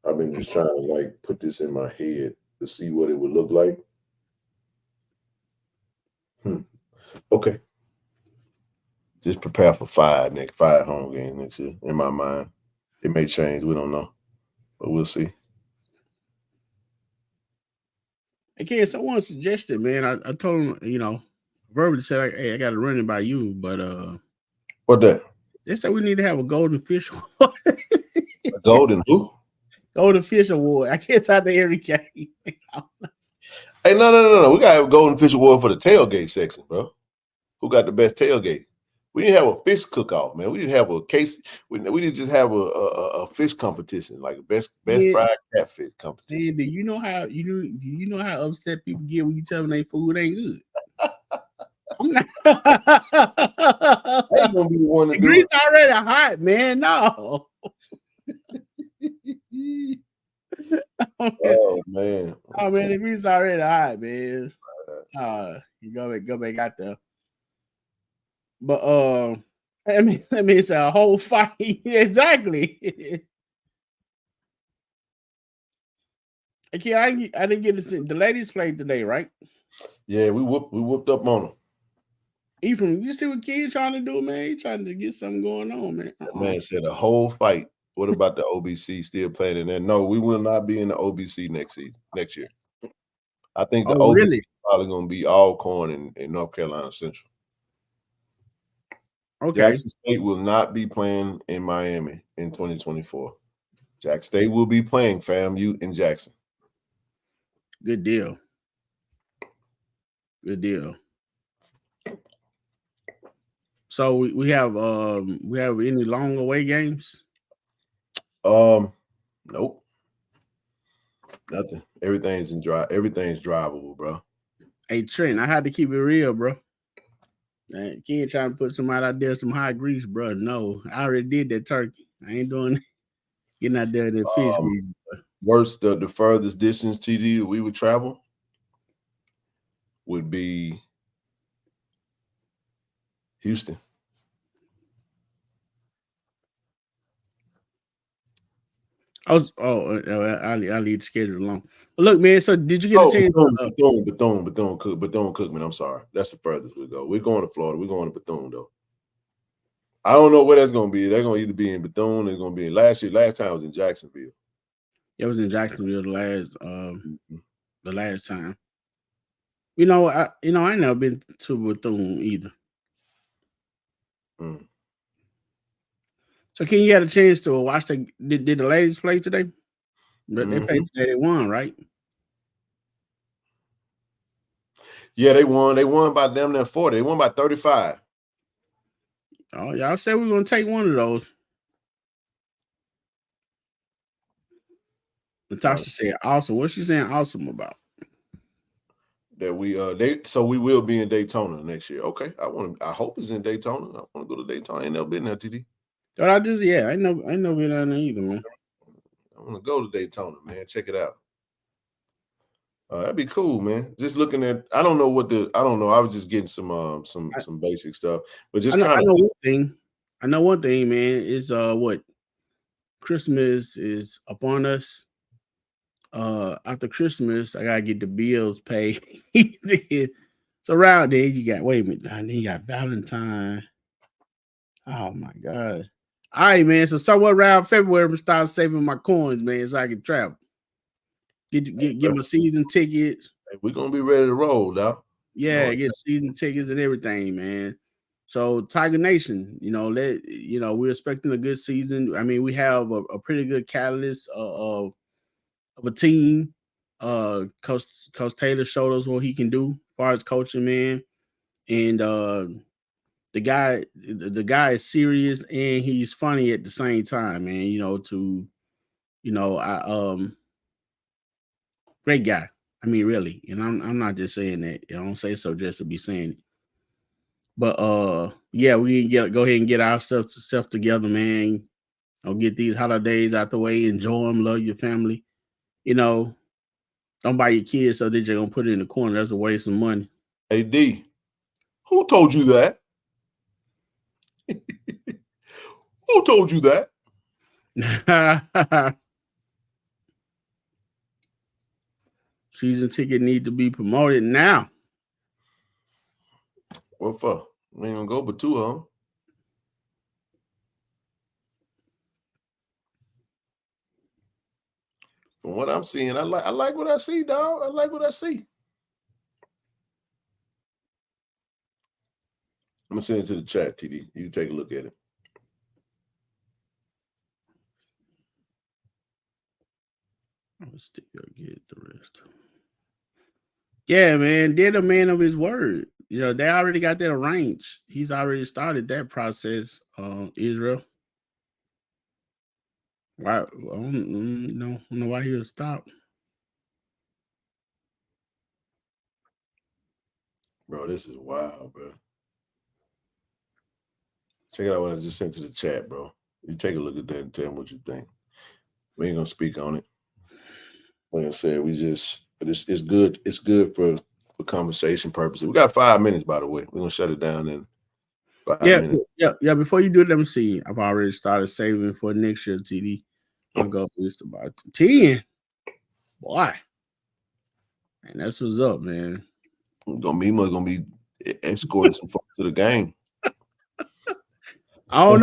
I've been just trying to put this in my head to see what it would look like. Okay. Just prepare for 5 home games next year. In my mind, it may change. We don't know, but we'll see. Again, someone suggested, man. I told him, verbally said, "Hey, I got to run it by you," but what that? They said we need to have a golden fish award. A golden who? Golden fish award. I can't talk to every game. Hey, no. We gotta have a golden fish award for the tailgate section, bro. Who got the best tailgate? We didn't have a fish cook-off, man. We didn't have a case. We didn't just have a fish competition, like a best fried catfish competition. Man, do you know how upset people get when you tell them their food ain't good? I'm not. Ain't gonna be the one to the grease already hot, man. No. Oh man. Oh man, the grease already hot, man. You go back out there. But I mean it's a whole fight. Exactly. Okay, I didn't get to see the ladies played today, right? Yeah, we whooped up on them. Ephraim, you see what kids trying to do, man? He trying to get something going on, man. Man said a whole fight. What about the OBC still playing in there? No, we will not be in the OBC next year. I think the OBC is probably going to be Alcorn in North Carolina Central. Okay. Jackson State will not be playing in Miami in 2024. Jackson State will be playing FAMU in Jackson. Good deal. Good deal. So we have any long away games? Nope. Nothing. Everything's drivable, bro. Hey Trent, I had to keep it real, bro. Can't try to put somebody out there some hot grease, bro. No, I already did that turkey. I ain't doing getting out there that fish grease. Worst, the furthest distance TD we would travel would be Houston. I leave the schedule alone. Look, man. So did you get a chance? Bethune-Cookman. I'm sorry, that's the furthest we go. We're going to Florida. We're going to Bethune though. I don't know where that's going to be. They're going to either be in Bethune. It's going to be in last time it was in Jacksonville. It was in Jacksonville the last time. I ain't never been to Bethune either. So can you get a chance to watch did the ladies play today? But they played today, they won, right? Yeah, they won. They won by damn near 40. They won by 35. Oh, y'all said we are gonna take one of those. Natasha said awesome. What's she saying awesome about? That we will be in Daytona next year. Okay. I hope it's in Daytona. I want to go to Daytona. I ain't never been there, TD. But I ain't no been on there either, man. I want to go to Daytona, man. Check it out. That'd be cool, man. Just looking at, I don't know. I was just getting some basic stuff, but just kind of. I know one thing, man. Is what Christmas is upon us. After Christmas, I gotta get the bills paid. So around there, you got then you got Valentine. Oh my God. All right, man. So somewhere around February, I'm gonna start saving my coins, man, so I can travel. Get my season tickets. We're gonna be ready to roll, dog. Yeah, get season tickets and everything, man. So Tiger Nation, we're expecting a good season. I mean, we have a pretty good catalyst of a team. Coach Taylor showed us what he can do as far as coaching, man. And the guy is serious and he's funny at the same time, man. Great guy. I mean, really. And I'm not just saying that. I don't say so just to be saying it. But yeah, we can go ahead and get ourselves together, man. Get these holidays out the way, enjoy them, love your family. Don't buy your kids so they're just gonna put it in the corner. That's a waste of money. Hey D, who told you that? Who told you that? Season ticket need to be promoted now. What for? We ain't gonna go but 2 of them. From what I'm seeing, I like what I see, dog. I like what I see. I'm gonna send it to the chat, TD. You take a look at it. I'll still get the rest. Yeah, man. They're the man of his word. They already got that arranged. He's already started that process, Israel. Why? I don't know why he would stop. Bro, this is wild, bro. Check out what I just sent to the chat, bro. You take a look at that and tell me what you think. We ain't gonna speak on it. Like I said, but it's good. It's good for conversation purposes. We got 5 minutes, by the way. We're gonna shut it down in 5 minutes. Yeah. Before you do it, let me see. I've already started saving for next year, TD. I'll go for just about 10. Boy. And that's what's up, man. He must gonna be escorting some folks to the game. I don't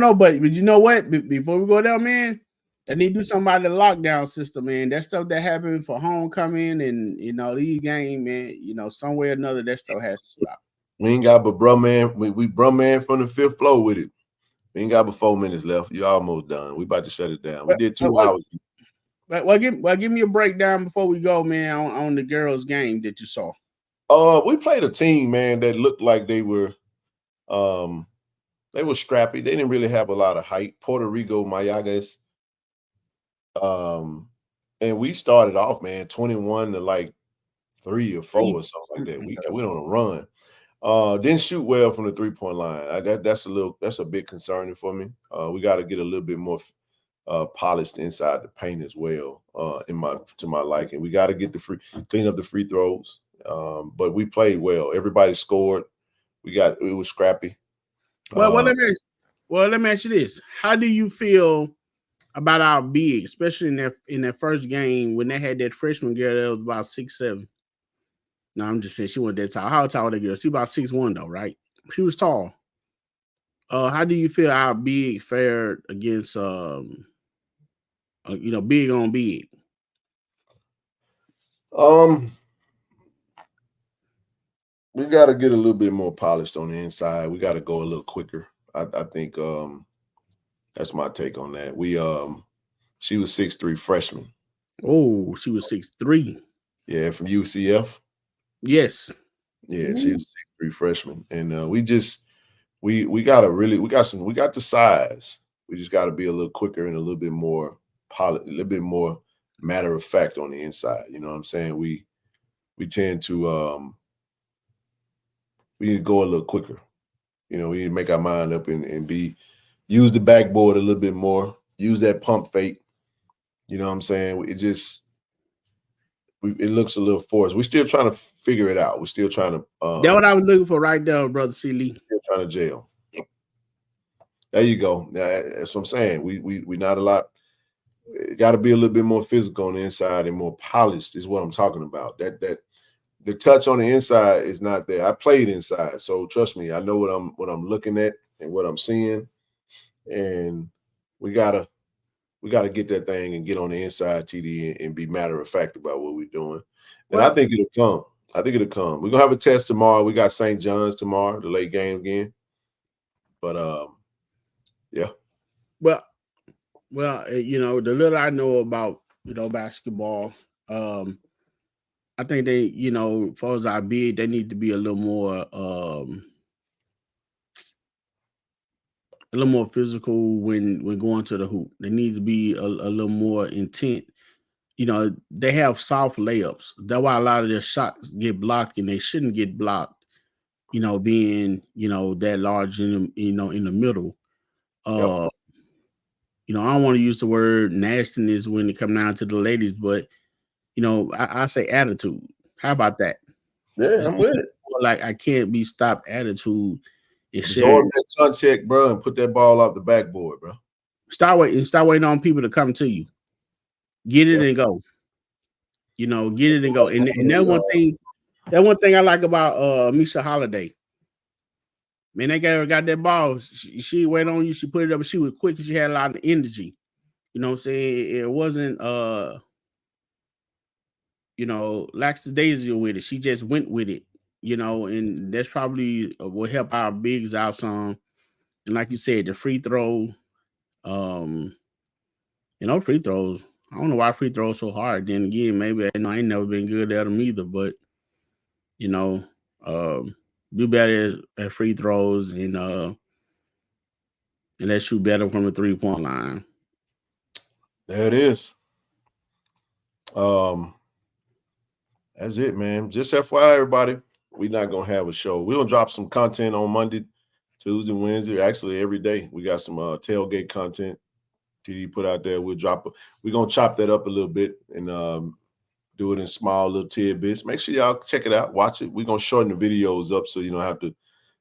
know, but you know what? Before we go down, man, they need to do something about the lockdown system, man. That stuff that happened for homecoming and these games, man. Somewhere or another, that stuff has to stop. We ain't got but bro, man. We bro, man, from the 5th floor with it. We ain't got but 4 minutes left. You're almost done. We about to shut it down. We did 2 hours. Well, give me a breakdown before we go, man, on the girls' game that you saw. We played a team, man, that looked like they were scrappy. They didn't really have a lot of height. Puerto Rico Mayagas. And we started off, man, 21 to like 3 or 4 or something like that. We went on a run. Didn't shoot well from the 3-point line. That's a bit concerning for me. We got to get a little bit more polished inside the paint as well. To my liking, we got to get clean up the free throws. But we played well. Everybody scored. It was scrappy. Well, let me ask you this: how do you feel about our big, especially in that first game when they had that freshman girl that was about 6'7"? No, I'm just saying she wasn't that tall. How tall was that girl? She about 6'1" though, right? She was tall. How do you feel our big fared against big on big? We got to get a little bit more polished on the inside. We got to go a little quicker. I think that's my take on that. She was 6'3" freshman. Oh, she was 6'3". Yeah, from UCF. Yes. Yeah, she was 6'3" freshman, and we got the size. We just got to be a little quicker and a little bit more polished, a little bit more matter of fact on the inside. You know what I'm saying? We tend to we need to go a little quicker. We need to make our mind up and be use the backboard a little bit more, use that pump fake. You know what I'm saying? It looks a little forced. We're still trying to figure it out. We're still trying to. That's what I was looking for right there, brother C. Lee. Still trying to jail. There you go. That's what I'm saying. We not a lot. Got to be a little bit more physical on the inside and more polished is what I'm talking about. That the touch on the inside is not there. I played inside, so trust me, I know what I'm looking at and what I'm seeing, and we gotta get that thing and get on the inside, TD, and be matter of fact about what we're doing. And I think it'll come. We're gonna have a test tomorrow. We got St. John's tomorrow, the late game again. But yeah. Well, you know, the little I know about, you know, basketball, I think they, you know, as far as our bid, they need to be a little more physical when going to the hoop. They need to be a little more intent. You know, they have soft layups. That's why a lot of their shots get blocked, and they shouldn't get blocked. You know, being, you know, that large in the middle. Yep. You know, I don't want to use the word nastiness when it comes down to the ladies, but you know, I say attitude. How about that? Yeah, I'm with it. Like I can't be stopped attitude. Absorb that contact, bro, and put that ball off the backboard, bro. Start waiting on people to come to you. Get it and go. You know, get it and go. And that one thing I like about Misha Holiday. Man, that girl got that ball. She wait on you. She put it up. She was quick. She had a lot of energy. You know what I'm saying? It wasn't you know, lackadaisical with it. She just went with it. You know, and that's probably will help our bigs out some. And like you said, the free throw, you know, free throws. I don't know why free throws so hard. Then again, maybe I ain't never been good at them either. But you know, do better at free throws and let's shoot better from the 3-point line. There it is. That's it, man. Just FYI, everybody, we're not gonna have a show. We're gonna drop some content on Monday, Tuesday, Wednesday, actually every day. We got some tailgate content TD put out there. We're gonna chop that up a little bit and do it in small little tidbits. Make sure y'all check it out, watch it. We're gonna shorten the videos up so you don't have to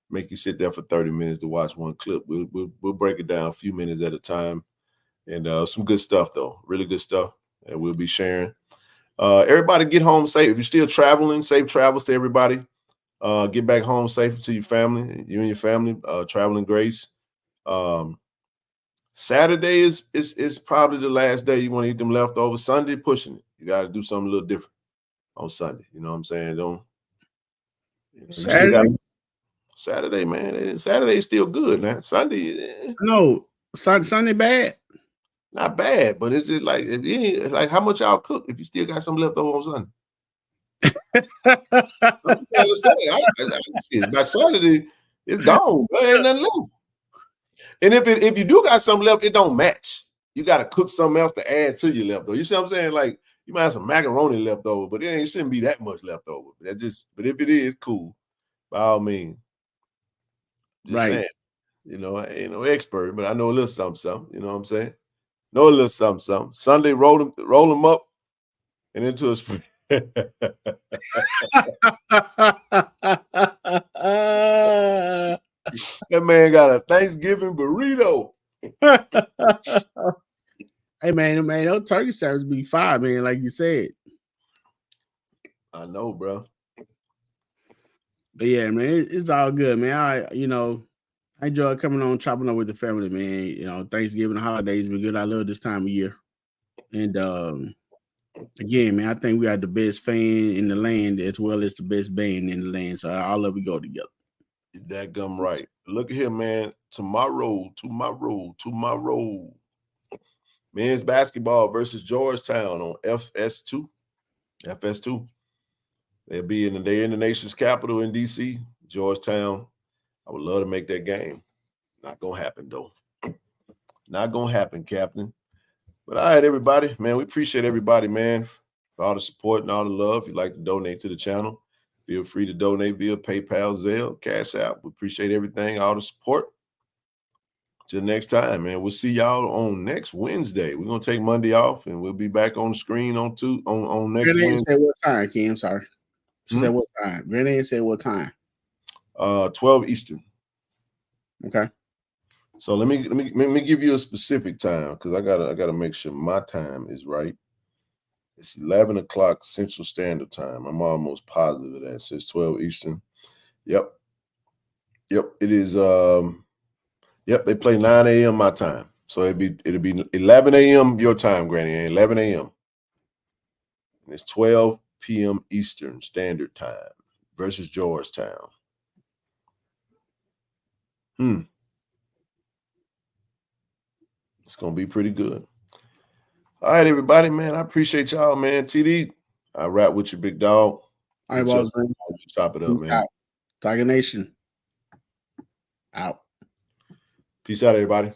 make you sit there for 30 minutes to watch one clip. We'll break it down a few minutes at a time. And some good stuff, though. Really good stuff that we'll be sharing. Everybody get home safe. If you're still traveling, safe travels to everybody. Get back home safe to your family, you and your family, traveling grace. Saturday is probably the last day you want to eat them leftovers. Sunday, pushing it. You got to do something a little different on Sunday. You know what I'm saying? Saturday, man. Saturday is still good, man. Sunday. No, Sunday bad. Not bad, but it's just like it's like how much y'all cook if you still got some left over on Sunday. By Saturday, it's gone. There ain't nothing left. And if you do got something left, it don't match. You got to cook something else to add to your leftover. You see what I'm saying? Like you might have some macaroni left over, but it shouldn't be that much left over. But if it is, cool. By all means. Just saying. You know, I ain't no expert, but I know a little something. You know what I'm saying? Know a little something. Sunday, roll them up and into a spring. That man got a Thanksgiving burrito. Hey man, those turkey sandwiches be fire, man. Like you said. I know, bro. But yeah, man, it's all good, man. I enjoy coming on, chopping up with the family, man. You know, Thanksgiving, holidays be good. I love this time of year. And again, man, I think we got the best fan in the land as well as the best band in the land. So all of we go together. You're that gum right. Look at here, man. Tomorrow. Men's basketball versus Georgetown on FS2. They're in the nation's capital in DC, Georgetown. I would love to make that game. Not gonna happen though. Not gonna happen, Captain. But all right, everybody, man, we appreciate everybody, man, for all the support and all the love. If you'd like to donate to the channel, feel free to donate via PayPal, Zelle, Cash App. We appreciate everything, all the support. till next time, man. We'll see y'all on next Wednesday. We're gonna take Monday off, and we'll be back on the screen on next Grenade Wednesday. said what time, Kim? Sorry. She said what time? Grenade said what time? 12 Eastern. Okay. So let me give you a specific time, because I gotta make sure my time is right. It's 11 o'clock Central Standard Time. I'm almost positive of that. It says 12 Eastern. Yep. It is. Yep. They play 9 a.m. my time, so it'll be 11 a.m. your time, Granny. 11 a.m. And it's 12 p.m. Eastern Standard Time versus Georgetown. It's gonna be pretty good. All right, everybody, man. I appreciate y'all, man. TD, I rap with you, big dog. All right, boss. Chop it up, man. Out. Tiger Nation. Out. Peace out, everybody.